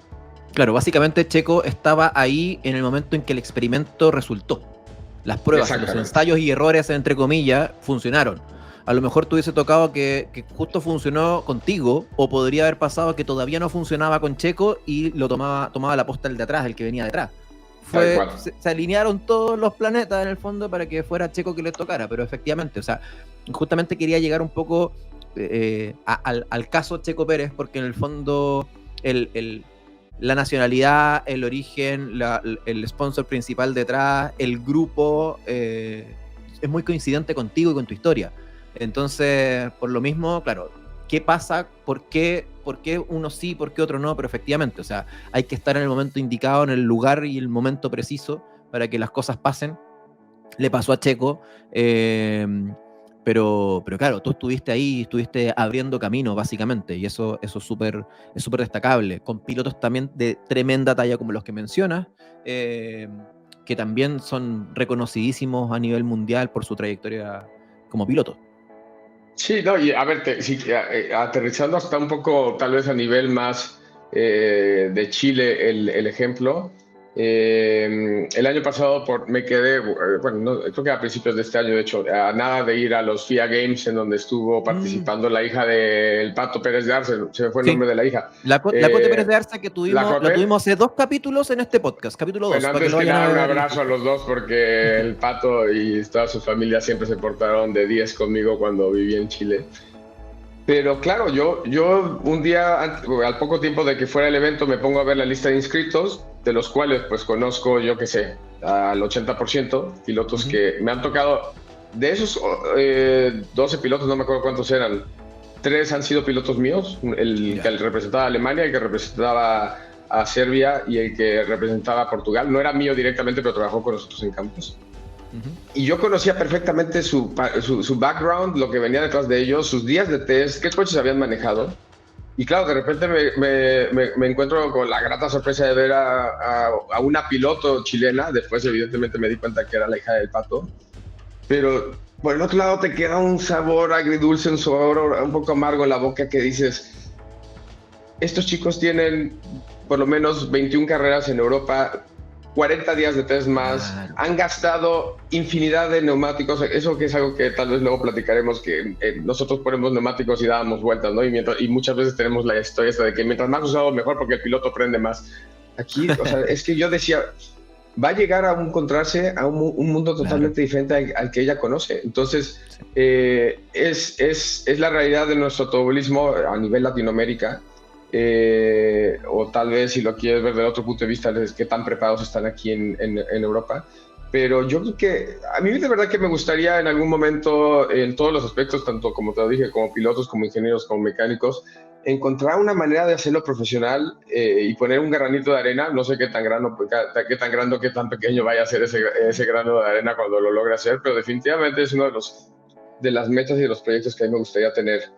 Claro, básicamente Checo estaba ahí en el momento en que el experimento resultó. Las pruebas, los ensayos y errores, entre comillas, funcionaron. A lo mejor te hubiese tocado que justo funcionó contigo, o podría haber pasado que todavía no funcionaba con Checo y lo tomaba la posta el de atrás, el que venía detrás. Se alinearon todos los planetas en el fondo para que fuera Checo que le tocara, pero efectivamente, o sea, justamente quería llegar un poco al caso Checo Pérez, porque en el fondo la nacionalidad, el origen, el sponsor principal detrás, el grupo, es muy coincidente contigo y con tu historia. Entonces, por lo mismo, claro, ¿qué pasa? ¿Por qué uno sí, por qué otro no? Pero efectivamente, o sea, hay que estar en el momento indicado, en el lugar y el momento preciso para que las cosas pasen. Le pasó a Checo, pero claro, tú estuviste ahí, estuviste abriendo camino, básicamente, y eso es súper destacable, con pilotos también de tremenda talla como los que mencionas, que también son reconocidísimos a nivel mundial por su trayectoria como piloto.
Sí, no, y a ver, aterrizando hasta un poco, tal vez a nivel más de Chile, el ejemplo. el año pasado me quedé, bueno, no, creo que a principios de este año, de hecho, a nada de ir a los FIA Games, en donde estuvo participando la hija del Pato Pérez de Arce, se me fue el
Sí,
nombre de la hija.
la Cote Pérez de Arce, que
¿La
lo
Cote?
tuvimos hace 2 capítulos en este podcast, capítulo 2,
Bueno,
para que
antes
lo
que
vayan a
nada, un
ver.
abrazo a los dos, porque el Pato y toda su familia siempre se portaron de 10 conmigo cuando viví en Chile. Pero claro, yo un día, al poco tiempo de que fuera el evento, me pongo a ver la lista de inscritos, de los cuales pues conozco, yo qué sé, al 80% pilotos que me han tocado. De esos 12 pilotos, no me acuerdo cuántos eran, 3 han sido pilotos míos, el que representaba a Alemania, el que representaba a Serbia y el que representaba a Portugal. No era mío directamente, pero trabajó con nosotros en campus. Y yo conocía perfectamente su background, lo que venía detrás de ellos, sus días de test, qué coches habían manejado. Y claro, de repente me encuentro con la grata sorpresa de ver a una piloto chilena. Después, evidentemente, me di cuenta que era la hija del Pato. Pero por el otro lado te queda un sabor agridulce, un sabor un poco amargo en la boca que dices, estos chicos tienen por lo menos 21 carreras en Europa, 40 días de test más, han gastado infinidad de neumáticos, eso que es algo que tal vez luego platicaremos, que nosotros ponemos neumáticos y dábamos vueltas, ¿no? Y muchas veces tenemos la historia esta de que mientras más usado mejor porque el piloto prende más. Aquí, o sea, es que yo decía, va a llegar a encontrarse a un mundo totalmente diferente al que ella conoce. Entonces, es la realidad de nuestro automovilismo a nivel Latinoamérica. O tal vez si lo quieres ver desde otro punto de vista es qué tan preparados están aquí en Europa, pero yo creo que a mí de verdad que me gustaría en algún momento en todos los aspectos, tanto como te lo dije, como pilotos, como ingenieros, como mecánicos, encontrar una manera de hacerlo profesional y poner un granito de arena. No sé qué tan grande o qué tan pequeño vaya a ser ese grano de arena cuando lo logre hacer, pero definitivamente es uno de las metas y de los proyectos que a mí me gustaría tener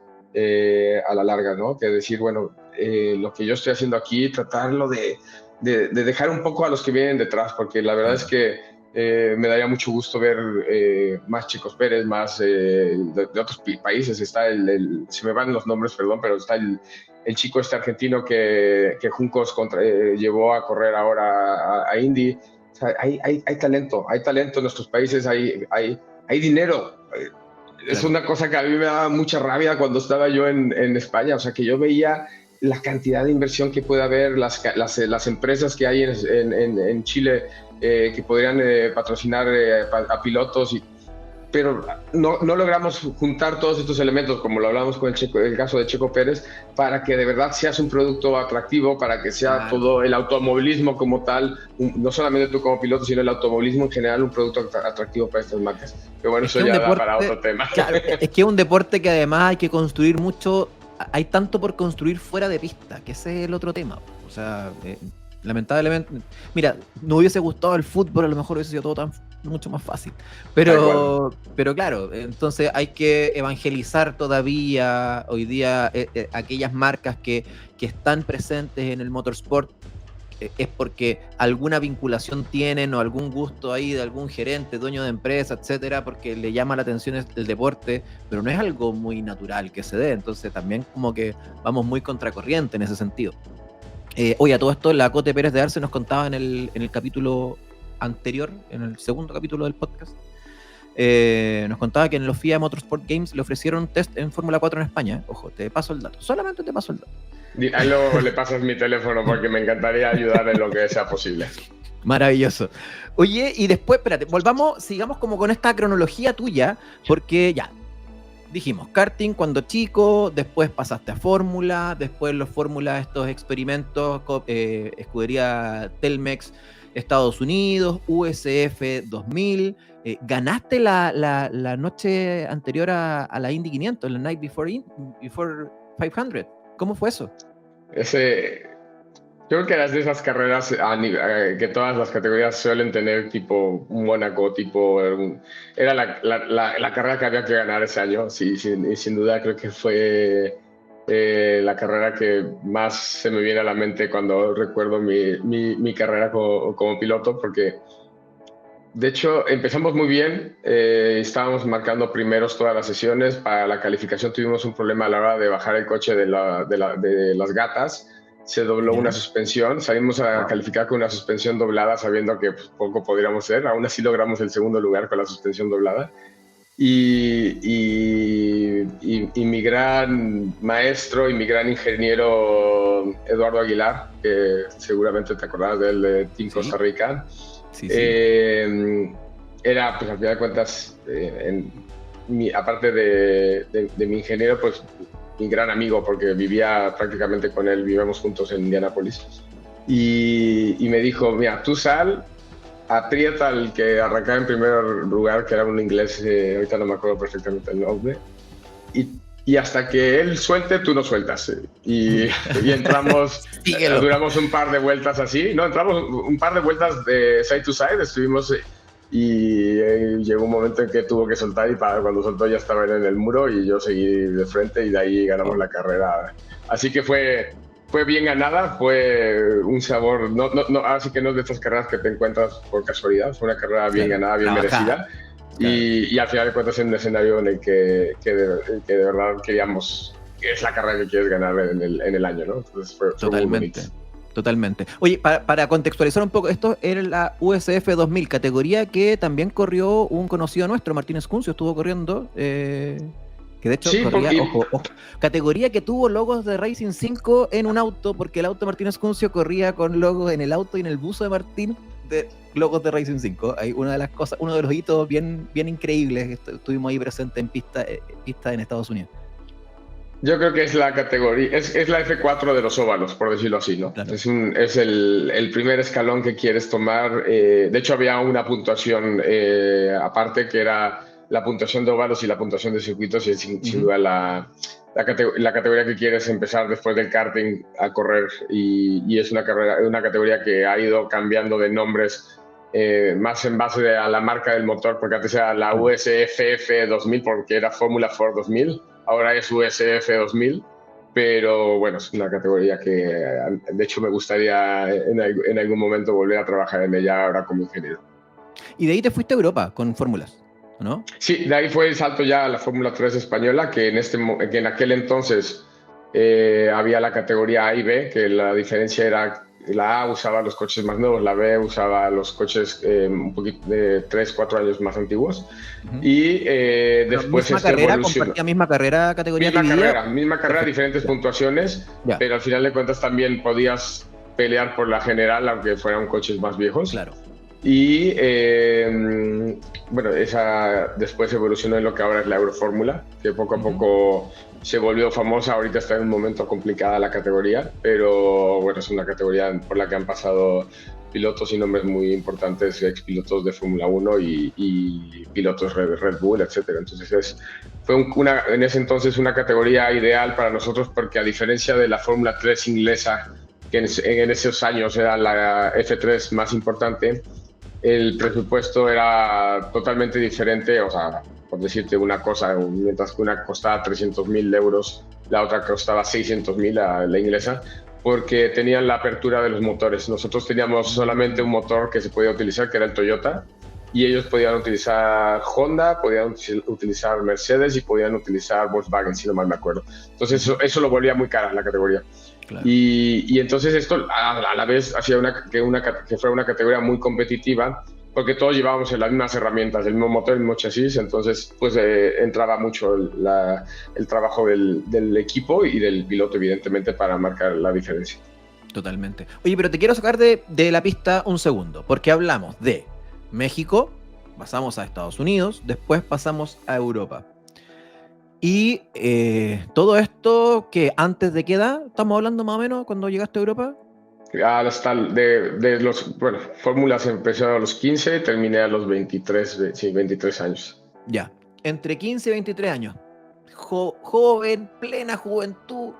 a la larga, ¿no? Que decir, bueno, lo que yo estoy haciendo aquí, tratarlo de dejar un poco a los que vienen detrás, porque la verdad es que me daría mucho gusto ver más Chicos Pérez, más de otros países. Está se me van los nombres, perdón, pero está el chico argentino que Juncos llevó a correr ahora a Indy. O sea, hay talento en nuestros países, hay dinero. Es una cosa que a mí me daba mucha rabia cuando estaba yo en España, o sea, que yo veía la cantidad de inversión que puede haber, las empresas que hay en Chile que podrían patrocinar a pilotos, pero no logramos juntar todos estos elementos, como lo hablamos con el caso de Checo Pérez, para que de verdad seas un producto atractivo, para que sea todo el automovilismo como tal, no solamente tú como piloto, sino el automovilismo en general, un producto atractivo para estas marcas. Pero bueno, eso ya da para otro tema.
Claro, es que es un deporte que además hay que construir mucho, hay tanto por construir fuera de pista, que ese es el otro tema. O sea, lamentablemente, mira, no hubiese gustado el fútbol, a lo mejor hubiese sido todo mucho más fácil, pero claro, entonces hay que evangelizar todavía hoy día aquellas marcas que están presentes en el motorsport, es porque alguna vinculación tienen o algún gusto ahí de algún gerente, dueño de empresa, etcétera, porque le llama la atención el deporte, pero no es algo muy natural que se dé, entonces también como que vamos muy contracorriente en ese sentido. Oye, a todo esto, la Cote Pérez de Arce nos contaba en el capítulo anterior, en el segundo capítulo del podcast, nos contaba que en los FIA Motorsport Games le ofrecieron un test en Fórmula 4 en España. Ojo, te paso el dato, solamente te paso el dato.
Ahí luego le pasas mi teléfono porque me encantaría ayudar en lo que sea posible.
Maravilloso. Oye, y después, espérate, sigamos como con esta cronología tuya, porque ya, dijimos, karting cuando chico, después pasaste a Fórmula, después los Fórmula, estos experimentos, escudería Telmex, Estados Unidos, USF 2000, ganaste la noche anterior a la Indy 500, la Night Before 500. ¿Cómo fue eso?
Yo creo que eras de esas carreras que todas las categorías suelen tener, tipo un Mónaco, era la carrera que había que ganar ese año. Sí, sin duda creo que fue la carrera que más se me viene a la mente cuando recuerdo mi carrera como piloto, porque de hecho empezamos muy bien, estábamos marcando primeros todas las sesiones. Para la calificación tuvimos un problema a la hora de bajar el coche de las gatas. se dobló
Ya.
una suspensión, salimos a
Wow.
calificar con una suspensión doblada sabiendo que pues, poco podríamos ser, aún así logramos el segundo lugar con la suspensión doblada. Y mi gran maestro y mi gran ingeniero Eduardo Aguilar, que seguramente te acordás de él, de Team
Sí,
Costa Rica,
sí.
era, pues al final de cuentas, aparte de mi ingeniero, pues mi gran amigo, porque vivía prácticamente con él, vivíamos juntos en Indianápolis. Y me dijo, mira, tú sal, aprieta al que arrancaba en primer lugar, que era un inglés, ahorita no me acuerdo perfectamente el nombre, y hasta que él suelte, tú no sueltas. Y entramos,
Síguelo.
duramos un par de vueltas así, no, entramos un par de vueltas de side to side, estuvimos, llegó un momento en que tuvo que soltar y cuando soltó ya estaba él en el muro y yo seguí de frente y de ahí ganamos la carrera. Así que fue bien ganada, fue un sabor, así que no es de estas carreras que te encuentras por casualidad, fue una carrera bien ganada, bien merecida. Y al final de cuentas en un escenario en el que de verdad queríamos, que es la carrera que quieres ganar en el año, ¿no? Entonces fue muy bonito.
Totalmente. Oye, para contextualizar un poco, esto era la USF 2000, categoría que también corrió un conocido nuestro, Martín Escuncio, estuvo corriendo, que de hecho
sí,
corría, ojo, categoría que tuvo logos de Racing 5 en un auto, porque el auto de Martín Escuncio corría con logos en el auto y en el buzo de Martín de logos de Racing 5. Hay una de las cosas, uno de los hitos bien increíbles que estuvimos ahí presentes en pista en Estados Unidos.
Yo creo que es la categoría, es la F4 de los óvalos, por decirlo así, ¿no?
Claro.
Es el primer escalón que quieres tomar. De hecho, había una puntuación aparte que era la puntuación de óvalos y la puntuación de circuitos, y sin duda la categoría que quieres empezar después del karting a correr. Y es una categoría que ha ido cambiando de nombres más en base a la marca del motor, porque antes era la USFF 2000 porque era Fórmula Ford 2000. Ahora es USF 2000, pero bueno, es una categoría que de hecho me gustaría en algún momento volver a trabajar en ella ahora como ingeniero.
Y de ahí te fuiste a Europa con fórmulas, ¿no?
Sí, de ahí fue el salto ya a la Fórmula 3 española, que en aquel entonces había la categoría A y B, que la diferencia era la A usaba los coches más nuevos, la B usaba los coches un poquito de 3-4 años más antiguos. Y después
misma carrera, compartía misma carrera, categoría
misma carrera, diferentes puntuaciones, pero al final de cuentas también podías pelear por la general, aunque fueran coches más viejos.
Claro.
Y bueno, esa después evolucionó en lo que ahora es la Eurofórmula, que poco a poco se volvió famosa. Ahorita está en un momento complicada la categoría, pero bueno, es una categoría por la que han pasado pilotos y nombres muy importantes, expilotos de Fórmula 1 y pilotos Red Bull, etc. Entonces fue en ese entonces una categoría ideal para nosotros, porque a diferencia de la Fórmula 3 inglesa, que en esos años era la F3 más importante, el presupuesto era totalmente diferente. O sea, por decirte una cosa, mientras que una costaba 300.000 euros, la otra costaba 600.000, la inglesa, porque tenían la apertura de los motores. Nosotros teníamos solamente un motor que se podía utilizar, que era el Toyota, y ellos podían utilizar Honda, podían utilizar Mercedes y podían utilizar Volkswagen, si no mal me acuerdo. Entonces eso lo volvía muy cara la categoría. Claro. Y entonces esto a la vez hacía que fuera una categoría muy competitiva, porque todos llevábamos las mismas herramientas, el mismo motor, el mismo chasis. Entonces pues entraba mucho el trabajo del equipo y del piloto, evidentemente, para marcar la diferencia.
Totalmente. Oye, pero te quiero sacar de la pista un segundo, porque hablamos de México, pasamos a Estados Unidos, después pasamos a Europa. Y todo esto, que antes de qué edad estamos hablando más o menos cuando llegaste a Europa?
Bueno, fórmulas empecé a los 15, terminé a los 23 años.
Ya, entre 15 y 23 años. Joven, plena juventud.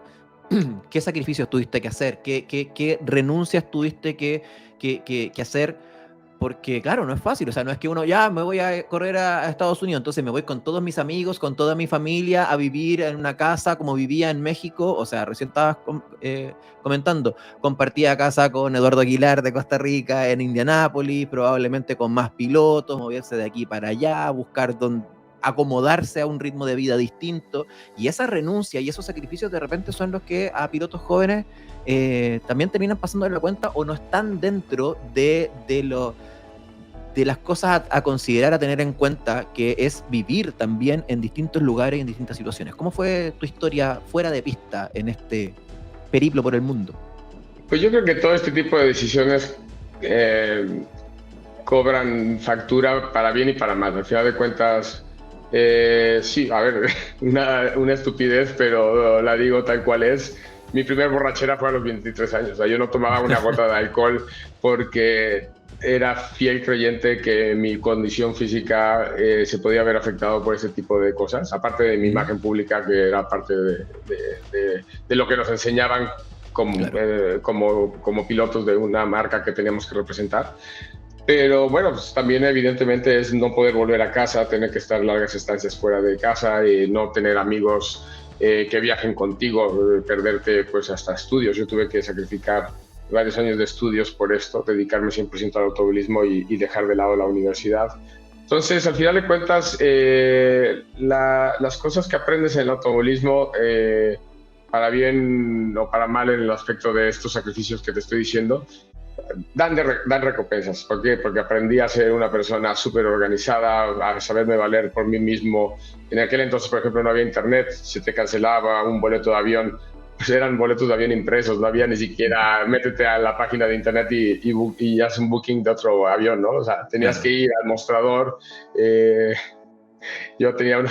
¿Qué sacrificios tuviste que hacer? ¿Qué renuncias tuviste que hacer? Porque, claro, no es fácil. O sea, no es que uno ya me voy a correr a Estados Unidos, entonces me voy con todos mis amigos, con toda mi familia a vivir en una casa como vivía en México. O sea, recién estabas comentando, compartía casa con Eduardo Aguilar de Costa Rica en Indianápolis, probablemente con más pilotos, moverse de aquí para allá, buscar acomodarse a un ritmo de vida distinto, y esa renuncia y esos sacrificios de repente son los que a pilotos jóvenes también terminan pasando de la cuenta o no están dentro de las cosas a considerar, a tener en cuenta, que es vivir también en distintos lugares y en distintas situaciones. ¿Cómo fue tu historia fuera de pista en este periplo por el mundo?
Pues yo creo que todo este tipo de decisiones cobran factura para bien y para mal. Al final de cuentas, sí, a ver, una estupidez, pero la digo tal cual es. Mi primer borrachera fue a los 23 años. O sea, yo no tomaba una gota de alcohol porque era fiel creyente que mi condición física se podía ver afectado por ese tipo de cosas, aparte de mi imagen pública, que era parte de lo que nos enseñaban como pilotos de una marca que teníamos que representar. Pero bueno, pues también evidentemente es no poder volver a casa, tener que estar largas estancias fuera de casa y no tener amigos que viajen contigo, perderte pues hasta estudios. Yo tuve que sacrificar varios años de estudios por esto, dedicarme 100% al automovilismo y dejar de lado la universidad. Entonces, al final de cuentas, las cosas que aprendes en el automovilismo, para bien o para mal en el aspecto de estos sacrificios que te estoy diciendo, dan recompensas. ¿Por qué? Porque aprendí a ser una persona súper organizada, a saberme valer por mí mismo. En aquel entonces, por ejemplo, no había internet, se te cancelaba un boleto de avión, pues eran boletos de avión impresos, no había ni siquiera métete a la página de internet y haz un booking de otro avión, ¿no? O sea, tenías que ir al mostrador. Yo tenía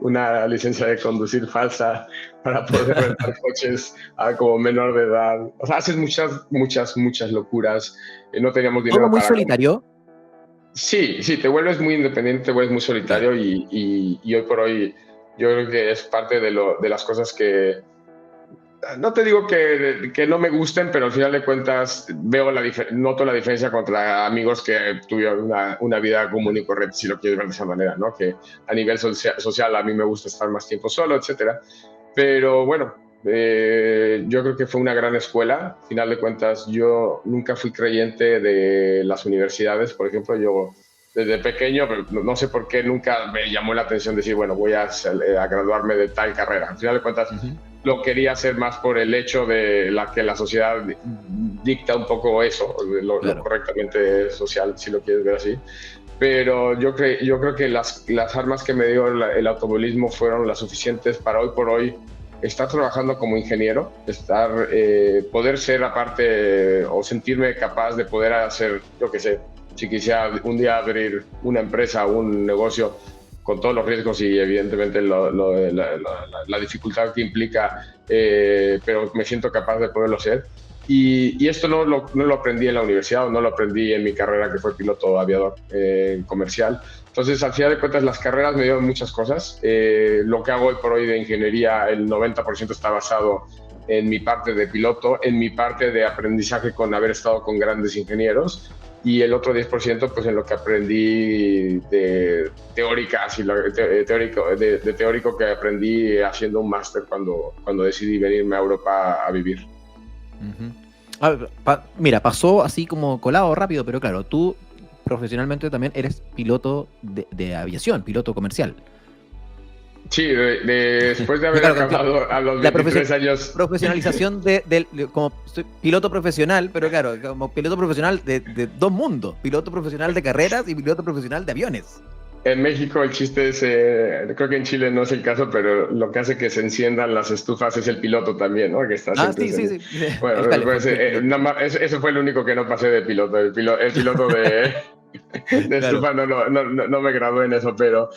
una licencia de conducir falsa para poder rentar coches como menor de edad. O sea, haces muchas locuras. No teníamos dinero
¿Todo muy
para...
solitario?
Sí, te vuelves muy independiente, te vuelves muy solitario y hoy por hoy yo creo que es parte de las cosas que... No te digo que no me gusten, pero al final de cuentas noto la diferencia contra amigos que tuvieron una vida común y corriente, si lo quieres ver de esa manera, ¿no? Que a nivel social a mí me gusta estar más tiempo solo, etcétera. Pero bueno, yo creo que fue una gran escuela. Al final de cuentas, yo nunca fui creyente de las universidades. Por ejemplo, yo desde pequeño, pero no sé por qué, nunca me llamó la atención decir, bueno, voy a graduarme de tal carrera. Al final de cuentas, lo quería hacer más por el hecho de que la sociedad dicta un poco eso, lo correctamente social, si lo quieres ver así. Pero yo creo que las armas que me dio el automovilismo fueron las suficientes para hoy por hoy estar trabajando como ingeniero, poder ser aparte o sentirme capaz de poder hacer, yo qué sé, si quisiera un día abrir una empresa, un negocio, con todos los riesgos y evidentemente la dificultad que implica, pero me siento capaz de poderlo hacer. Y esto no lo aprendí en la universidad, o no lo aprendí en mi carrera, que fue piloto aviador comercial. Entonces, al final de cuentas, las carreras me dieron muchas cosas. Lo que hago hoy por hoy de ingeniería, el 90% está basado en mi parte de piloto, en mi parte de aprendizaje con haber estado con grandes ingenieros, y el otro 10% pues en lo que aprendí de teórico que aprendí haciendo un máster cuando decidí venirme a Europa a vivir.
Mira, pasó así como colado rápido, pero claro, tú profesionalmente también eres piloto de aviación, piloto comercial.
Sí, después de haber acabado a los 23 años.
Profesionalización como piloto profesional, pero claro, como piloto profesional de dos mundos, piloto profesional de carreras y piloto profesional de aviones.
En México el chiste es, creo que en Chile no es el caso, pero lo que hace que se enciendan las estufas es el piloto también, ¿no? Que está
sí.
Bueno, pues, eso fue lo único que no pasé de piloto. El piloto de estufa no me gradué en eso, pero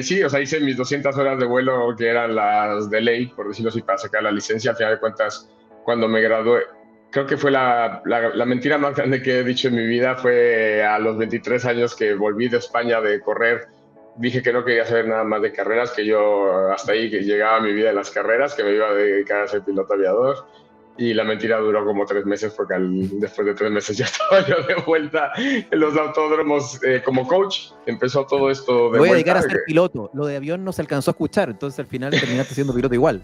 sí, o sea, hice mis 200 horas de vuelo, que eran las de ley, por decirlo así, para sacar la licencia. Al final de cuentas, cuando me gradué, creo que fue la mentira más grande que he dicho en mi vida. Fue a los 23 años que volví de España de correr. Dije que no quería saber nada más de carreras, que yo hasta ahí que llegaba mi vida en las carreras, que me iba a dedicar a ser piloto aviador. Y la mentira duró como 3 meses, porque después de 3 meses ya estaba yo de vuelta en los autódromos como coach. Empezó todo esto de
Voy a dedicar a ser piloto. Lo de avión no se alcanzó a escuchar, entonces al final terminaste siendo piloto igual.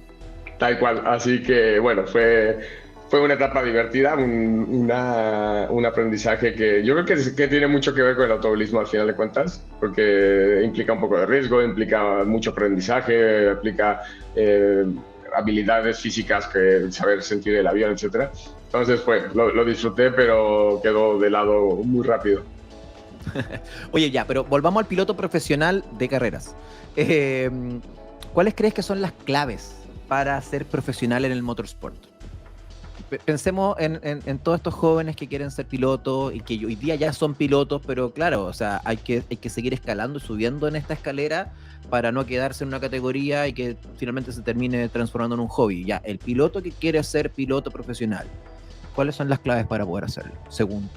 Tal cual, así que bueno, fue fue una etapa divertida, un aprendizaje que yo creo que tiene mucho que ver con el automovilismo al final de cuentas, porque implica un poco de riesgo, implica mucho aprendizaje, implica habilidades físicas, que saber sentir el avión, etc. Entonces lo disfruté, pero quedó de lado muy rápido.
Oye, ya, pero volvamos al piloto profesional de carreras. ¿Cuáles crees que son las claves para ser profesional en el motorsport? Pensemos en todos estos jóvenes que quieren ser pilotos y que hoy día ya son pilotos, pero claro, o sea, hay que seguir escalando y subiendo en esta escalera para no quedarse en una categoría y que finalmente se termine transformando en un hobby. Ya, el piloto que quiere ser piloto profesional, ¿cuáles son las claves para poder hacerlo? Según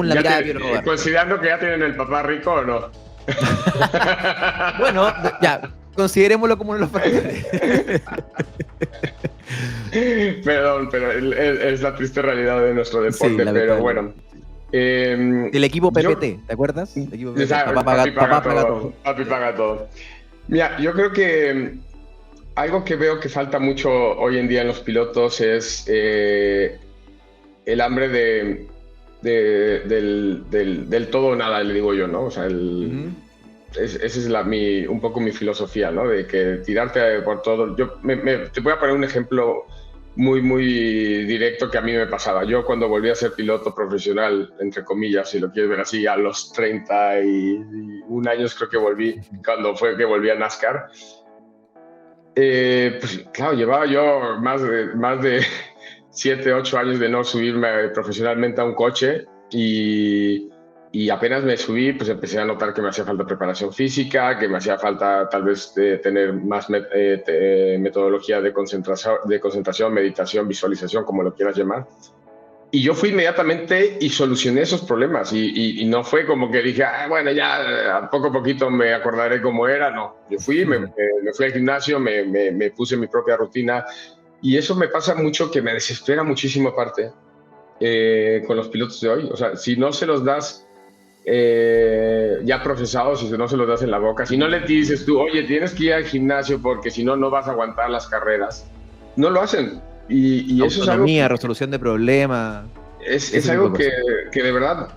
la mirada de Piero Roberto.
Considerando que ya tienen el papá rico o no.
Bueno, ya, considerémoslo como uno de los factores.
Perdón, pero es la triste realidad de nuestro deporte, sí, pero bueno.
El equipo PPT, ¿te acuerdas? El equipo PPT.
Papi paga todo. Mira, yo creo que algo que veo que falta mucho hoy en día en los pilotos es el hambre del todo o nada, le digo yo, ¿no? O sea, esa es un poco mi filosofía, ¿no? De que tirarte por todo. Yo te voy a poner un ejemplo muy, muy directo que a mí me pasaba. Yo cuando volví a ser piloto profesional, entre comillas, si lo quieres ver así, a los 31 años creo que volví, cuando fue que volví a NASCAR, pues claro, llevaba yo más de 7, 8 años de no subirme profesionalmente a un coche y apenas me subí, pues empecé a notar que me hacía falta preparación física, que me hacía falta tal vez tener más metodología de concentración, meditación, visualización, como lo quieras llamar. Y yo fui inmediatamente y solucioné esos problemas. Y no fue como que dije, bueno, ya a poco a poquito me acordaré cómo era. No, yo fui, me fui al gimnasio, me puse mi propia rutina. Y eso me pasa mucho, que me desespera muchísimo aparte con los pilotos de hoy. O sea, si no se los das ya procesados, si no se los das en la boca, si no le dices tú, oye, tienes que ir al gimnasio porque si no, no vas a aguantar las carreras, no lo hacen. Y eso es algo que,
resolución de problemas.
Es algo que de verdad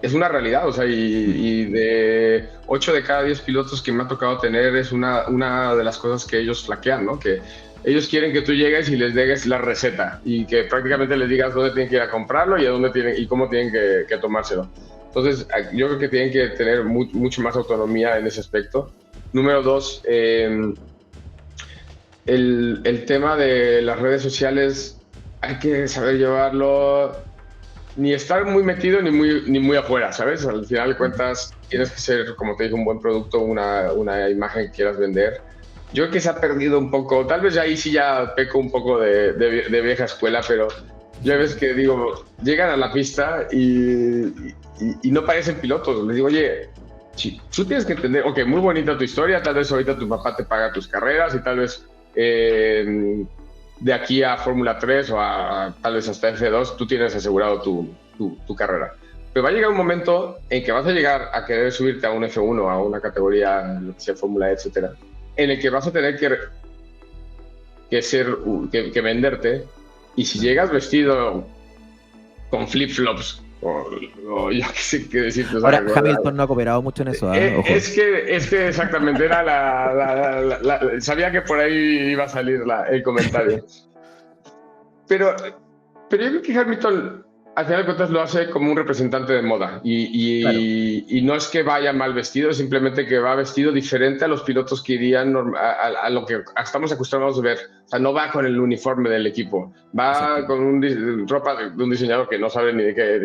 es una realidad. O sea, y de 8 de cada 10 pilotos que me ha tocado tener, es una de las cosas que ellos flaquean, ¿no? Que ellos quieren que tú llegues y les dejes la receta y que prácticamente les digas dónde tienen que ir a comprarlo y cómo tienen que tomárselo. Entonces, yo creo que tienen que tener mucho más autonomía en ese aspecto. Número 2, el tema de las redes sociales, hay que saber llevarlo, ni estar muy metido ni muy afuera, ¿sabes? Al final de cuentas, tienes que ser, como te dije, un buen producto, una imagen que quieras vender. Yo creo que se ha perdido un poco, tal vez ahí sí ya peco un poco de vieja escuela, pero ya ves que digo, llegan a la pista y no parecen pilotos. Les digo, oye, tú tienes que entender, ok, muy bonita tu historia, tal vez ahorita tu papá te paga tus carreras y tal vez de aquí a Fórmula 3 o tal vez hasta F2 tú tienes asegurado tu carrera. Pero va a llegar un momento en que vas a llegar a querer subirte a un F1, a una categoría, lo que sea Fórmula E, etcétera, en el que vas a tener que venderte. Y si llegas vestido con flip-flops o yo qué sé qué decirte.
Ahora, Hamilton no ha cooperado mucho en eso.
Es que exactamente era sabía que por ahí iba a salir el comentario. Pero yo creo que Hamilton al final de cuentas lo hace como un representante de moda y no es que vaya mal vestido, simplemente que va vestido diferente a los pilotos que irían a lo que estamos acostumbrados a ver. O sea, no va con el uniforme del equipo, va con ropa de un diseñador que no sabe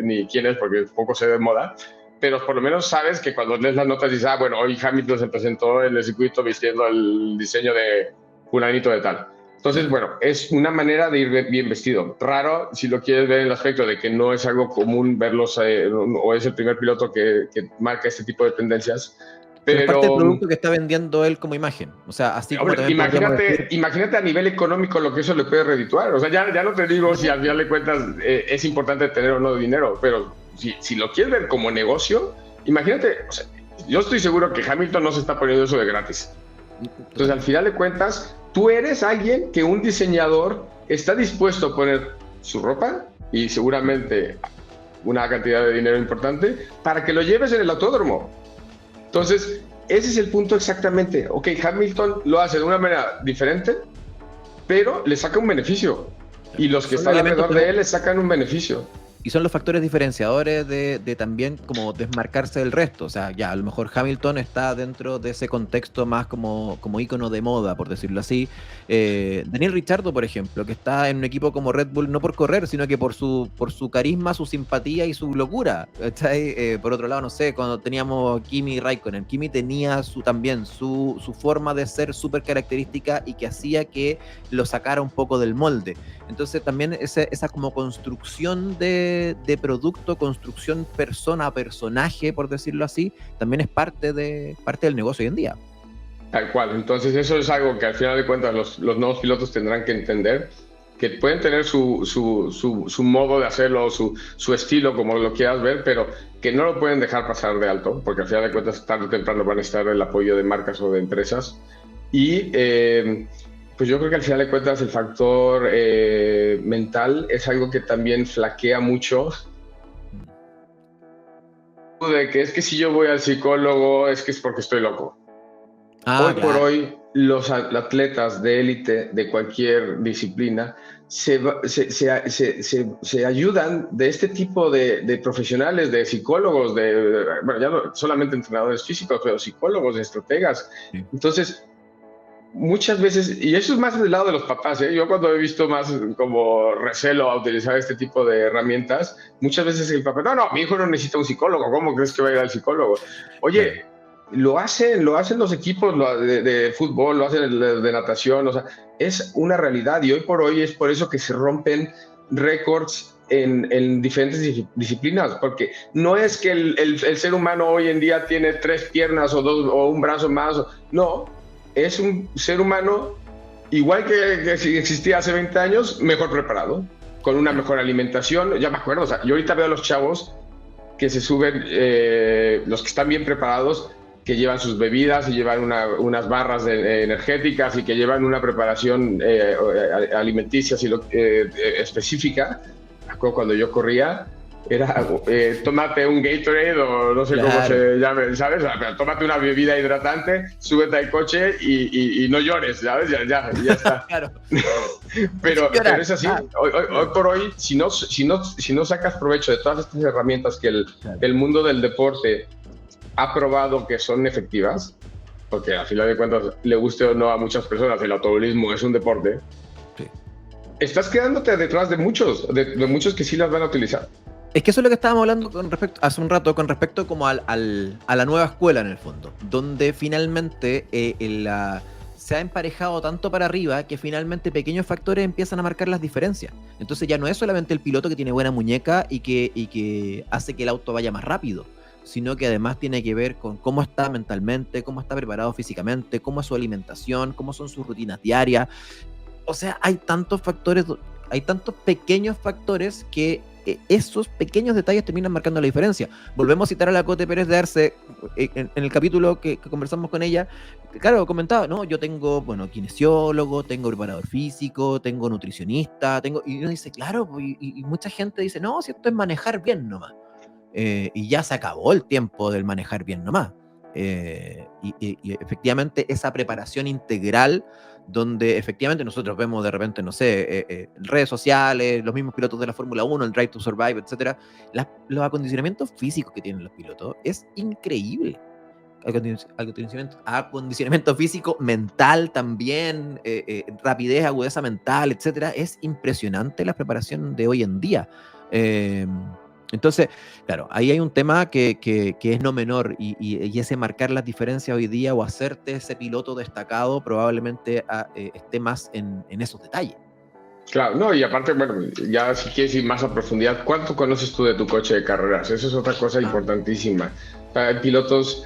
ni quién es porque poco se ve de moda, pero por lo menos sabes que cuando lees las notas dices, bueno, hoy Hamilton se presentó en el circuito vistiendo el diseño de fulanito de tal. Entonces, bueno, es una manera de ir bien vestido. Raro si lo quieres ver en el aspecto de que no es algo común verlos, o es el primer piloto que marca este tipo de tendencias.
Pero es parte del producto que está vendiendo él como imagen. O sea, así como
imagínate a nivel económico lo que eso le puede redituar. O sea, ya no te digo si al final de cuentas es importante tener o no dinero, pero si lo quieres ver como negocio, imagínate, o sea, yo estoy seguro que Hamilton no se está poniendo eso de gratis. Entonces, al final de cuentas, tú eres alguien que un diseñador está dispuesto a poner su ropa y seguramente una cantidad de dinero importante para que lo lleves en el autódromo. Entonces, ese es el punto exactamente. Ok, Hamilton lo hace de una manera diferente, pero le saca un beneficio. Y los que están alrededor de él le sacan un beneficio.
Y son los factores diferenciadores de también como desmarcarse del resto. O sea, ya, a lo mejor Hamilton está dentro de ese contexto más como ícono de moda, por decirlo así. Daniel Ricciardo, por ejemplo, que está en un equipo como Red Bull no por correr, sino que por su carisma, su simpatía y su locura. Por otro lado, no sé, cuando teníamos Kimi Raikkonen, Kimi tenía también su forma de ser súper característica y que hacía que lo sacara un poco del molde. Entonces también esa como construcción de producto, construcción persona a personaje, por decirlo así, también es parte del negocio hoy en día.
Tal cual. Entonces eso es algo que al final de cuentas los nuevos pilotos tendrán que entender, que pueden tener su modo de hacerlo, su estilo, como lo quieras ver, pero que no lo pueden dejar pasar de alto, porque al final de cuentas tarde o temprano van a necesitar el apoyo de marcas o de empresas. Y pues yo creo que al final de cuentas el factor mental es algo que también flaquea mucho. De que es que si yo voy al psicólogo es que es porque estoy loco. Hoy por hoy los atletas de élite de cualquier disciplina se ayudan de este tipo de profesionales, de psicólogos, bueno, ya no solamente entrenadores físicos, pero psicólogos, estrategas. Sí. Entonces, muchas veces, y eso es más del lado de los papás, yo cuando he visto más como recelo a utilizar este tipo de herramientas, muchas veces el papá, no, mi hijo no necesita un psicólogo, ¿cómo crees que va a ir al psicólogo? Oye, lo hacen los equipos de fútbol, lo hacen de natación, o sea, es una realidad y hoy por hoy es por eso que se rompen récords en diferentes disciplinas, porque no es que el ser humano hoy en día tiene 3 piernas o un brazo más, no, es un ser humano igual que si existía hace 20 años, mejor preparado, con una mejor alimentación. Ya me acuerdo, o sea, yo ahorita veo a los chavos que se suben, los que están bien preparados, que llevan sus bebidas y llevan unas barras energéticas y que llevan una preparación alimenticia específica. Me acuerdo cuando yo corría, era tómate un Gatorade o no sé cómo se llame, ¿sabes? Pero tómate una bebida hidratante, súbete al coche y no llores, ¿sabes? Ya está. Claro. pero es así. Hoy por hoy, si no sacas provecho de todas estas herramientas que el mundo del deporte ha probado que son efectivas, porque al final de cuentas, le guste o no a muchas personas, el automovilismo es un deporte, sí. Estás quedándote detrás de muchos que sí las van a utilizar.
Es que eso es lo que estábamos hablando hace un rato con respecto como a la nueva escuela en el fondo, donde finalmente se ha emparejado tanto para arriba que finalmente pequeños factores empiezan a marcar las diferencias. Entonces ya no es solamente el piloto que tiene buena muñeca y que hace que el auto vaya más rápido, sino que además tiene que ver con cómo está mentalmente, cómo está preparado físicamente, cómo es su alimentación, cómo son sus rutinas diarias. O sea, hay tantos factores, hay tantos pequeños factores que esos pequeños detalles terminan marcando la diferencia. Volvemos a citar a la Cote Pérez de Arce en el capítulo que conversamos con ella. Claro, comentaba, ¿no? Yo tengo, kinesiólogo, tengo preparador físico, tengo nutricionista, y uno dice, claro, y mucha gente dice, no, si esto es manejar bien nomás. Y ya se acabó el tiempo del manejar bien nomás. Y efectivamente esa preparación integral donde efectivamente nosotros vemos de repente, no sé, redes sociales, los mismos pilotos de la Fórmula 1, el Drive to Survive, etcétera, los acondicionamientos físicos que tienen los pilotos es increíble. Acondicionamiento físico, mental también, rapidez, agudeza mental, etcétera. Es impresionante la preparación de hoy en día. Entonces, claro, ahí hay un tema que es no menor y ese marcar las diferencias hoy día o hacerte ese piloto destacado probablemente esté más en esos detalles.
Claro, no, y aparte, ya si quieres ir más a profundidad, ¿cuánto conoces tú de tu coche de carreras? Eso es otra cosa importantísima. Hay pilotos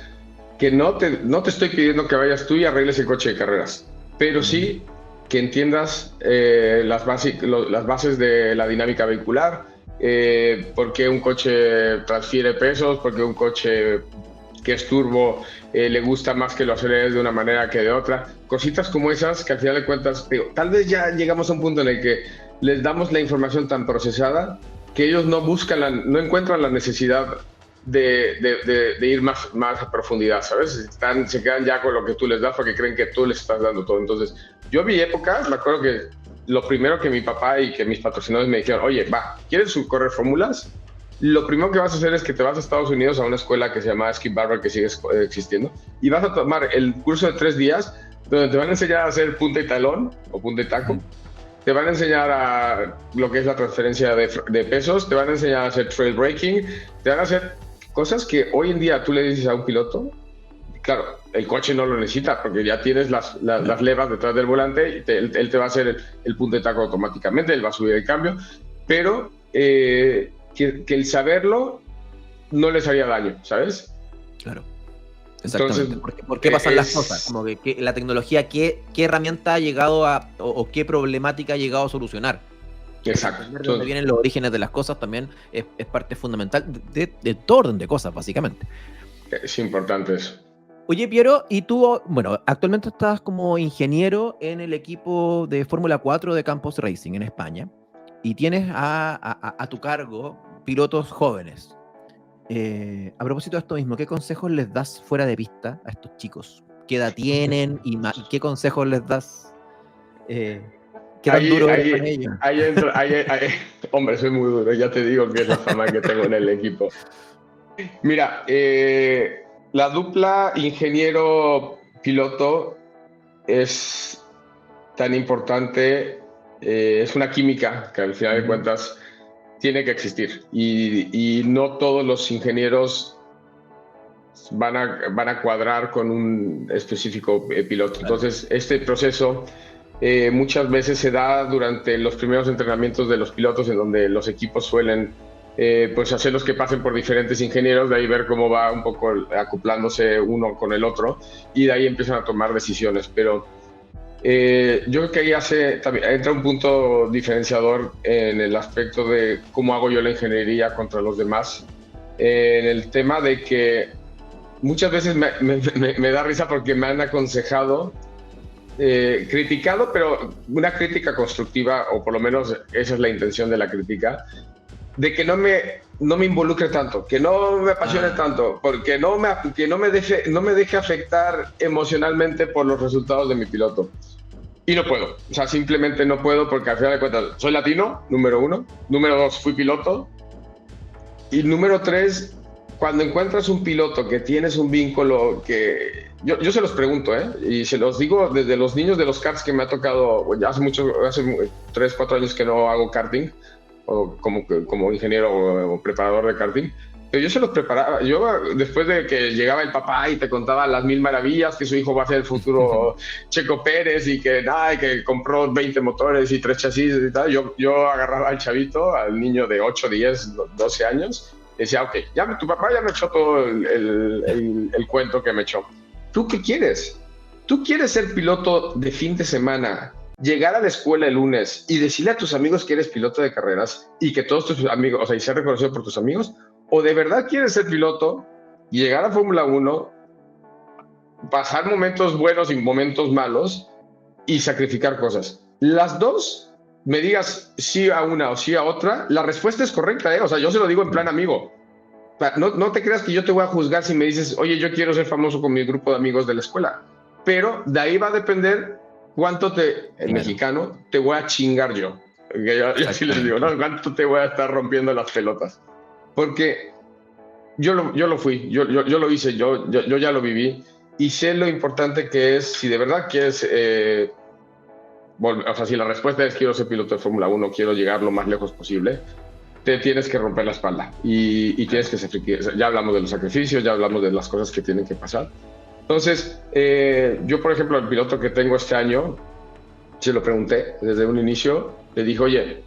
que no te estoy pidiendo que vayas tú y arregles el coche de carreras, pero sí que entiendas las bases de la dinámica vehicular, por qué un coche transfiere pesos, por qué un coche que es turbo le gusta más que lo aceleres de una manera que de otra. Cositas como esas que al final de cuentas, tal vez ya llegamos a un punto en el que les damos la información tan procesada que ellos no encuentran la necesidad de ir más a profundidad, ¿sabes? Se quedan ya con lo que tú les das porque creen que tú les estás dando todo. Entonces, yo vi épocas, me acuerdo que lo primero que mi papá y que mis patrocinadores me dijeron, oye, ¿quieres correr fórmulas? Lo primero que vas a hacer es que te vas a Estados Unidos a una escuela que se llama Skip Barber, que sigue existiendo, y vas a tomar el curso de 3 días donde te van a enseñar a hacer punta y talón o punta y taco. Te van a enseñar a lo que es la transferencia de pesos, te van a enseñar a hacer trail breaking, te van a hacer cosas que hoy en día tú le dices a un piloto, claro, el coche no lo necesita porque ya tienes las levas detrás del volante y él te va a hacer el punta y taco automáticamente, él va a subir el cambio, pero que el saberlo no les haría daño, ¿sabes?
Claro. Exactamente. Entonces, ¿Por qué pasan las cosas? Como que la tecnología, ¿qué herramienta ha llegado o qué problemática ha llegado a solucionar?
Exacto.
Entender de dónde vienen los orígenes de las cosas también es parte fundamental de todo orden de cosas, básicamente.
Es importante eso.
Oye, Piero, y tú, bueno, actualmente estás como ingeniero en el equipo de Fórmula 4 de Campos Racing en España y tienes a tu cargo pilotos jóvenes. A propósito de esto mismo, ¿qué consejos les das fuera de pista a estos chicos? ¿Qué edad tienen y qué consejos les das? ¿Qué tan duro es con ellos?
Hombre, soy muy duro, ya te digo que es la fama que tengo en el equipo. Mira, la dupla ingeniero-piloto es tan importante, es una química que al final de cuentas tiene que existir y no todos los ingenieros van a cuadrar con un específico piloto. Entonces, este proceso muchas veces se da durante los primeros entrenamientos de los pilotos, en donde los equipos suelen pues hacerlos que pasen por diferentes ingenieros, de ahí ver cómo va un poco acoplándose uno con el otro y de ahí empiezan a tomar decisiones. Pero yo creo que ahí entra un punto diferenciador en el aspecto de cómo hago yo la ingeniería contra los demás, en el tema de que muchas veces me da risa porque me han aconsejado, criticado, pero una crítica constructiva, o por lo menos esa es la intención de la crítica, de que no me involucre tanto, que no me apasione tanto, porque que no me deje afectar emocionalmente por los resultados de mi piloto. Y no puedo, o sea, simplemente no puedo porque al final de cuentas soy latino, número 1, número 2, fui piloto, y número 3, cuando encuentras un piloto que tienes un vínculo que... Yo se los pregunto, y se los digo desde los niños de los karts que me ha tocado, hace 3, 4 años que no hago karting, o como ingeniero o preparador de karting, pero yo se los preparaba. Yo, después de que llegaba el papá y te contaba las 1000 maravillas, que su hijo va a ser el futuro Checo Pérez y que compró 20 motores y 3 chasis y tal, yo agarraba al chavito, al niño de 8, 10, 12 años, y decía, ok, tu papá ya me echó todo el cuento que me echó. ¿Tú qué quieres? ¿Tú quieres ser piloto de fin de semana, llegar a la escuela el lunes y decirle a tus amigos que eres piloto de carreras y que todos tus amigos, o sea, y ser reconocido por tus amigos? ¿O de verdad quieres ser piloto, llegar a Fórmula 1, pasar momentos buenos y momentos malos y sacrificar cosas? Las dos, me digas sí a una o sí a otra, la respuesta es correcta, O sea, yo se lo digo en plan amigo. No te creas que yo te voy a juzgar si me dices, oye, yo quiero ser famoso con mi grupo de amigos de la escuela. Pero de ahí va a depender cuánto el mexicano, te voy a chingar yo. Yo así les digo, ¿no? ¿Cuánto te voy a estar rompiendo las pelotas? Porque yo lo fui, yo lo hice, yo ya lo viví y sé lo importante que es, si de verdad quieres, o sea, si la respuesta es quiero ser piloto de Fórmula 1, quiero llegar lo más lejos posible, te tienes que romper la espalda y tienes que sacrificar. Ya hablamos de los sacrificios, ya hablamos de las cosas que tienen que pasar. Entonces, yo, por ejemplo, el piloto que tengo este año, se lo pregunté desde un inicio, le dije, oye,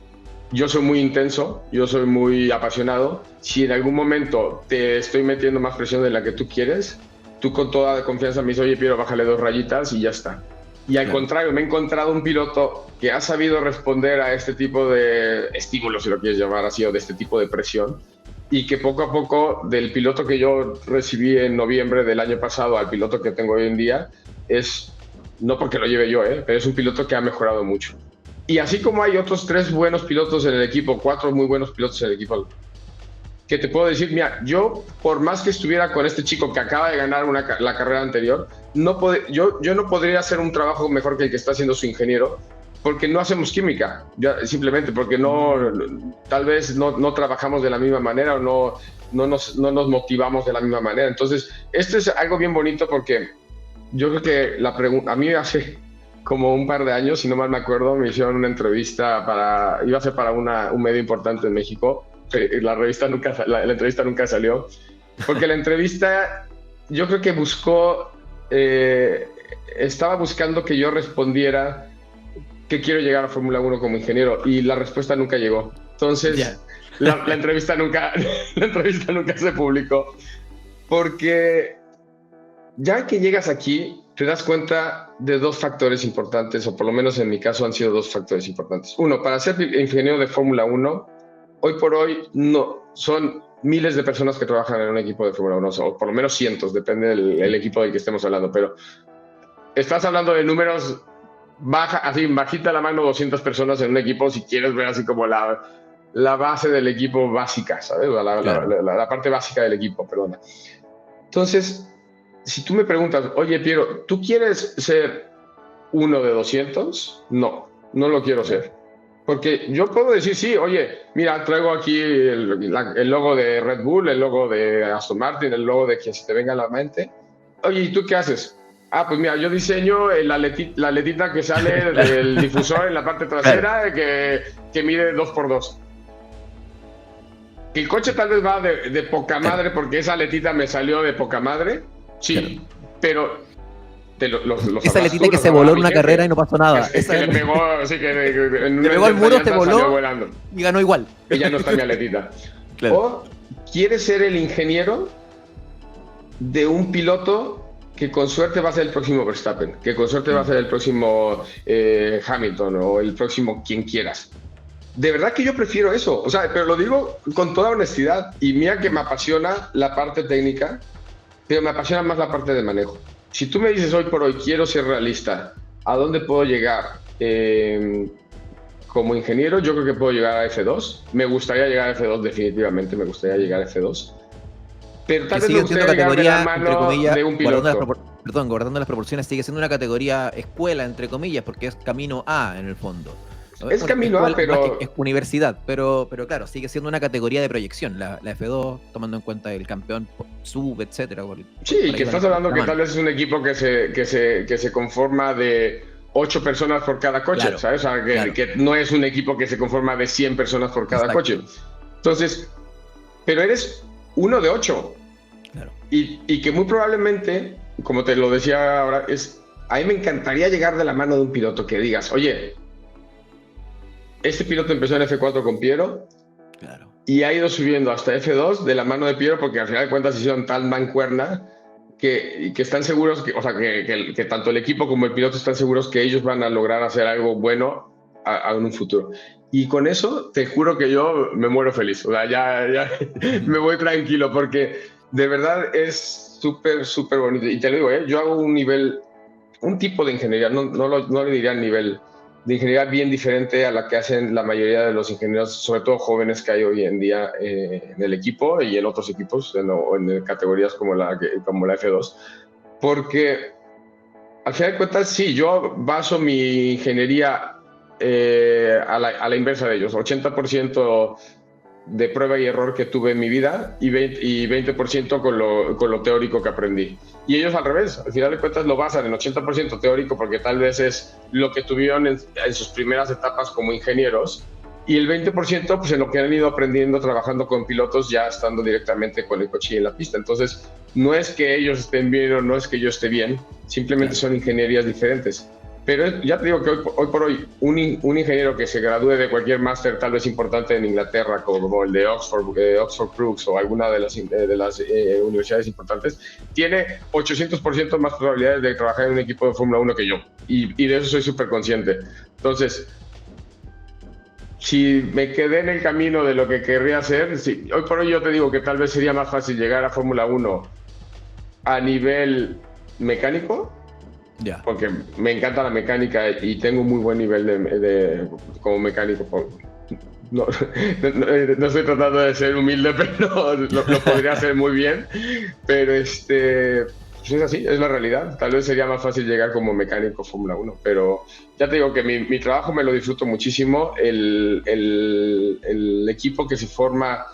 yo soy muy intenso, yo soy muy apasionado, si en algún momento te estoy metiendo más presión de la que tú quieres, tú con toda confianza me dices, oye, Piero, bájale 2 rayitas y ya está. Y al contrario, me he encontrado un piloto que ha sabido responder a este tipo de estímulos, si lo quieres llamar así, o de este tipo de presión, y que poco a poco, del piloto que yo recibí en noviembre del año pasado al piloto que tengo hoy en día, no porque lo lleve yo, pero es un piloto que ha mejorado mucho. Y así como hay otros 3 buenos pilotos en el equipo, 4 muy buenos pilotos en el equipo, que te puedo decir, mira, yo por más que estuviera con este chico que acaba de ganar la carrera anterior, yo no podría hacer un trabajo mejor que el que está haciendo su ingeniero, porque no hacemos química, simplemente porque tal vez no trabajamos de la misma manera o no nos motivamos de la misma manera. Entonces, esto es algo bien bonito porque yo creo que a mí hace como un par de años, si no mal me acuerdo, me hicieron una entrevista iba a ser para un medio importante en México. La entrevista nunca salió, porque la entrevista yo creo que estaba buscando que yo respondiera que quiero llegar a Fórmula 1 como ingeniero, y la respuesta nunca llegó. Entonces, la entrevista nunca se publicó, porque ya que llegas aquí, te das cuenta de 2 factores importantes, o por lo menos en mi caso han sido 2 factores importantes. Uno, para ser ingeniero de Fórmula 1, hoy por hoy no son miles de personas que trabajan en un equipo de Fórmula 1, o por lo menos cientos, depende del equipo del que estemos hablando, pero estás hablando de números así bajita la mano, 200 personas en un equipo, si quieres ver así como la base del equipo básica, ¿sabes? La parte básica del equipo, perdona. Entonces, si tú me preguntas, oye, Piero, ¿tú quieres ser uno de 200? No lo quiero ser. Porque yo puedo decir, sí, oye, mira, traigo aquí el logo de Red Bull, el logo de Aston Martin, el logo de quien se te venga a la mente. Oye, ¿y tú qué haces? Pues mira, yo diseño la aletita que sale del difusor en la parte trasera, que mide 2x2. El coche tal vez va de poca madre porque esa aletita me salió de poca madre, sí, pero...
esa aletita que se voló en una carrera y no pasó nada.
Que le pegó, así que
le pegó al muro, se voló y ganó igual.
Y ya no está mi aletita. Claro. O quieres ser el ingeniero de un piloto que con suerte va a ser el próximo Verstappen, que con suerte va a ser el próximo Hamilton o el próximo quien quieras. De verdad que yo prefiero eso, o sea, pero lo digo con toda honestidad, y mira que me apasiona la parte técnica, pero me apasiona más la parte de manejo. Si tú me dices hoy por hoy, quiero ser realista, ¿a dónde puedo llegar? Como ingeniero, yo creo que puedo llegar a F2. Me gustaría llegar a F2, definitivamente, me gustaría llegar a F2. Pero tal vez me gustaría llegar de la mano de un piloto.
Guardando las proporciones, sigue siendo una categoría escuela, entre comillas, porque es camino A en el fondo.
Es camino A, pero...
Es universidad, pero claro, sigue siendo una categoría de proyección, la F2, tomando en cuenta el campeón sub, etcétera.
Sí, que estás hablando que tal vez es un equipo que se conforma de 8 personas por cada coche, claro, ¿sabes? O sea, que no es un equipo que se conforma de 100 personas por cada coche. Entonces, pero eres uno de 8. Claro. Y que muy probablemente, como te lo decía ahora, a mí me encantaría llegar de la mano de un piloto que digas, oye, este piloto empezó en F4 con Piero, claro, y ha ido subiendo hasta F2 de la mano de Piero, porque al final de cuentas hicieron tal mancuerna que están seguros, que tanto el equipo como el piloto están seguros que ellos van a lograr hacer algo bueno en un futuro. Y con eso te juro que yo me muero feliz, o sea, ya me voy tranquilo, porque de verdad es súper, súper bonito. Y te lo digo, yo hago un tipo de ingeniería, no le diría nivel de ingeniería bien diferente a la que hacen la mayoría de los ingenieros, sobre todo jóvenes que hay hoy en día en el equipo y en otros equipos, en categorías como la F2, porque al final de cuentas, sí, yo baso mi ingeniería a la inversa de ellos, 80% de prueba y error que tuve en mi vida y 20% con lo teórico que aprendí. Y ellos al revés, al final de cuentas lo basan en 80% teórico porque tal vez es lo que tuvieron en sus primeras etapas como ingenieros, y el 20% pues en lo que han ido aprendiendo trabajando con pilotos ya estando directamente con el coche en la pista. Entonces no es que ellos estén bien o no es que yo esté bien, simplemente son ingenierías diferentes. Pero ya te digo que hoy por hoy un ingeniero que se gradúe de cualquier máster tal vez importante en Inglaterra, como el de Oxford Brookes o alguna de las universidades importantes, tiene 800% más probabilidades de trabajar en un equipo de Fórmula 1 que yo. Y de eso soy súper consciente. Entonces, si me quedé en el camino de lo que querría hacer, sí, hoy por hoy yo te digo que tal vez sería más fácil llegar a Fórmula 1 a nivel mecánico
Ya.
porque me encanta la mecánica y tengo muy buen nivel como mecánico. No, no estoy tratando de ser humilde, pero lo podría hacer muy bien. Pero pues es así, es la realidad. Tal vez sería más fácil llegar como mecánico Fórmula 1, pero ya te digo que mi trabajo me lo disfruto muchísimo. El equipo que se forma,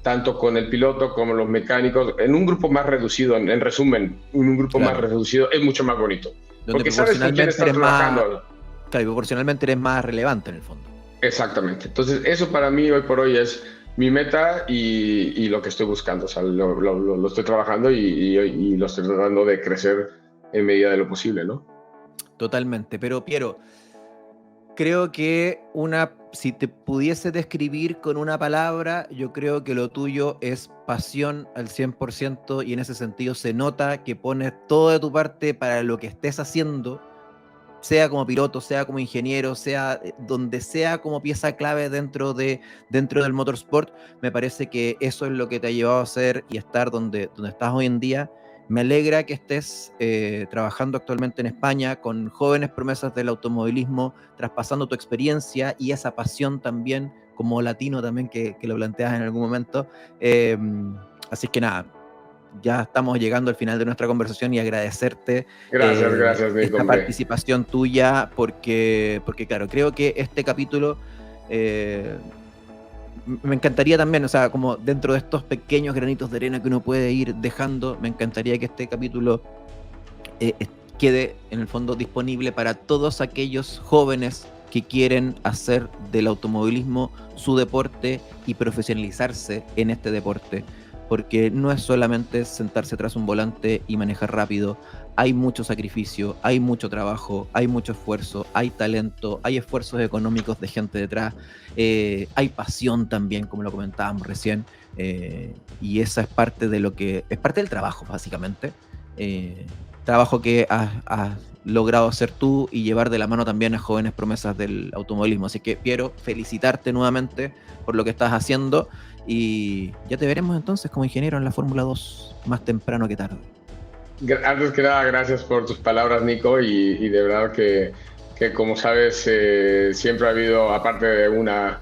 tanto con el piloto como los mecánicos, en un grupo más reducido, en resumen, un grupo más
Claro.
reducido, es mucho más bonito.
Donde
Porque sabes con quién estás trabajando.
Claro, proporcionalmente eres más relevante en el fondo.
Exactamente. Entonces, eso para mí hoy por hoy es mi meta y lo que estoy buscando. O sea, lo estoy trabajando y lo estoy tratando de crecer en medida de lo posible, ¿no?
Totalmente. Pero, Piero, creo que si te pudiese describir con una palabra, yo creo que lo tuyo es pasión al 100% y en ese sentido se nota que pones todo de tu parte para lo que estés haciendo, sea como piloto, sea como ingeniero, sea donde sea como pieza clave dentro del motorsport. Me parece que eso es lo que te ha llevado a ser y estar donde estás hoy en día. Me alegra que estés trabajando actualmente en España con jóvenes promesas del automovilismo, traspasando tu experiencia y esa pasión también, como latino también, que lo planteas en algún momento. Así que nada, ya estamos llegando al final de nuestra conversación y agradecerte
Gracias, Nico,
esta
hombre.
participación tuya porque claro, creo que este capítulo me encantaría también, o sea, como dentro de estos pequeños granitos de arena que uno puede ir dejando, me encantaría que este capítulo quede en el fondo disponible para todos aquellos jóvenes que quieren hacer del automovilismo su deporte y profesionalizarse en este deporte, porque no es solamente sentarse tras un volante y manejar rápido. Hay mucho sacrificio, hay mucho trabajo, hay mucho esfuerzo, hay talento, hay esfuerzos económicos de gente detrás, hay pasión también, como lo comentábamos recién, y esa es parte de es parte del trabajo, básicamente. Trabajo que has logrado hacer tú y llevar de la mano también a jóvenes promesas del automovilismo. Así que, Piero, felicitarte nuevamente por lo que estás haciendo y ya te veremos entonces como ingeniero en la Fórmula 2 más temprano que tarde.
Antes que nada, gracias por tus palabras, Nico, y de verdad que como sabes, siempre ha habido, aparte de una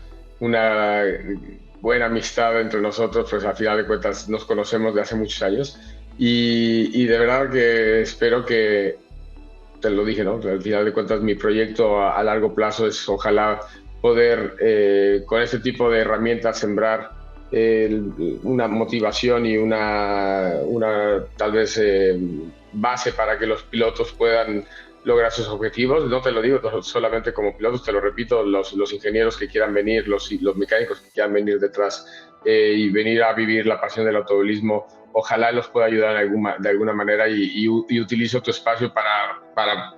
buena amistad entre nosotros, pues al final de cuentas nos conocemos de hace muchos años y de verdad que espero que, te lo dije, ¿no? Al final de cuentas mi proyecto a largo plazo es ojalá poder con este tipo de herramientas sembrar una motivación y una tal vez base para que los pilotos puedan lograr sus objetivos. No te lo digo solamente como pilotos, te lo repito, los ingenieros que quieran venir, los mecánicos que quieran venir detrás y venir a vivir la pasión del automovilismo, ojalá los pueda ayudar de alguna manera y utilizo tu espacio para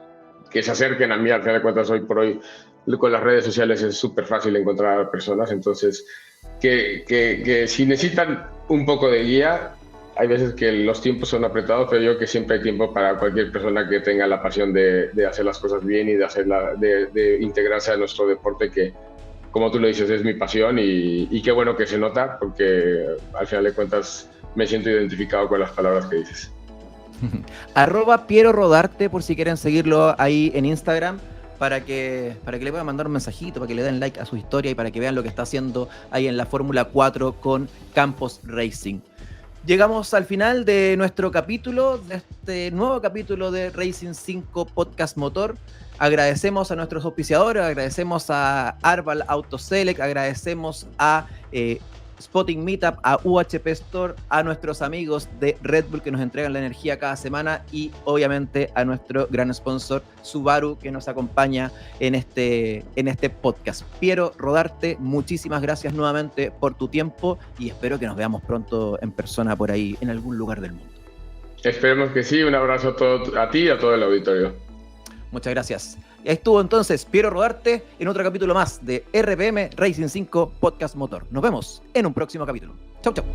que se acerquen a mí. Al final de cuentas, hoy por hoy con las redes sociales es súper fácil encontrar personas, entonces que si necesitan un poco de guía, hay veces que los tiempos son apretados, pero yo creo que siempre hay tiempo para cualquier persona que tenga la pasión de hacer las cosas bien y de integrarse a nuestro deporte, que como tú lo dices es mi pasión y qué bueno que se nota, porque al final de cuentas me siento identificado con las palabras que dices.
@Piero Rodarte, por si quieren seguirlo ahí en Instagram, para que le puedan mandar un mensajito, para que le den like a su historia y para que vean lo que está haciendo ahí en la Fórmula 4 con Campos Racing. Llegamos al final de nuestro capítulo, de este nuevo capítulo de Racing 5 Podcast Motor. Agradecemos a nuestros auspiciadores, agradecemos a Arval Autoselect, agradecemos a Spotting Meetup, a UHP Store, a nuestros amigos de Red Bull que nos entregan la energía cada semana y obviamente a nuestro gran sponsor Subaru que nos acompaña en este podcast. Piero Rodarte, muchísimas gracias nuevamente por tu tiempo y espero que nos veamos pronto en persona por ahí en algún lugar del mundo.
Esperemos que sí. Un abrazo a ti y a todo el auditorio.
Muchas gracias. Ahí estuvo entonces Piero Rodarte en otro capítulo más de RPM Racing 5 Podcast Motor. Nos vemos en un próximo capítulo. Chau, chau.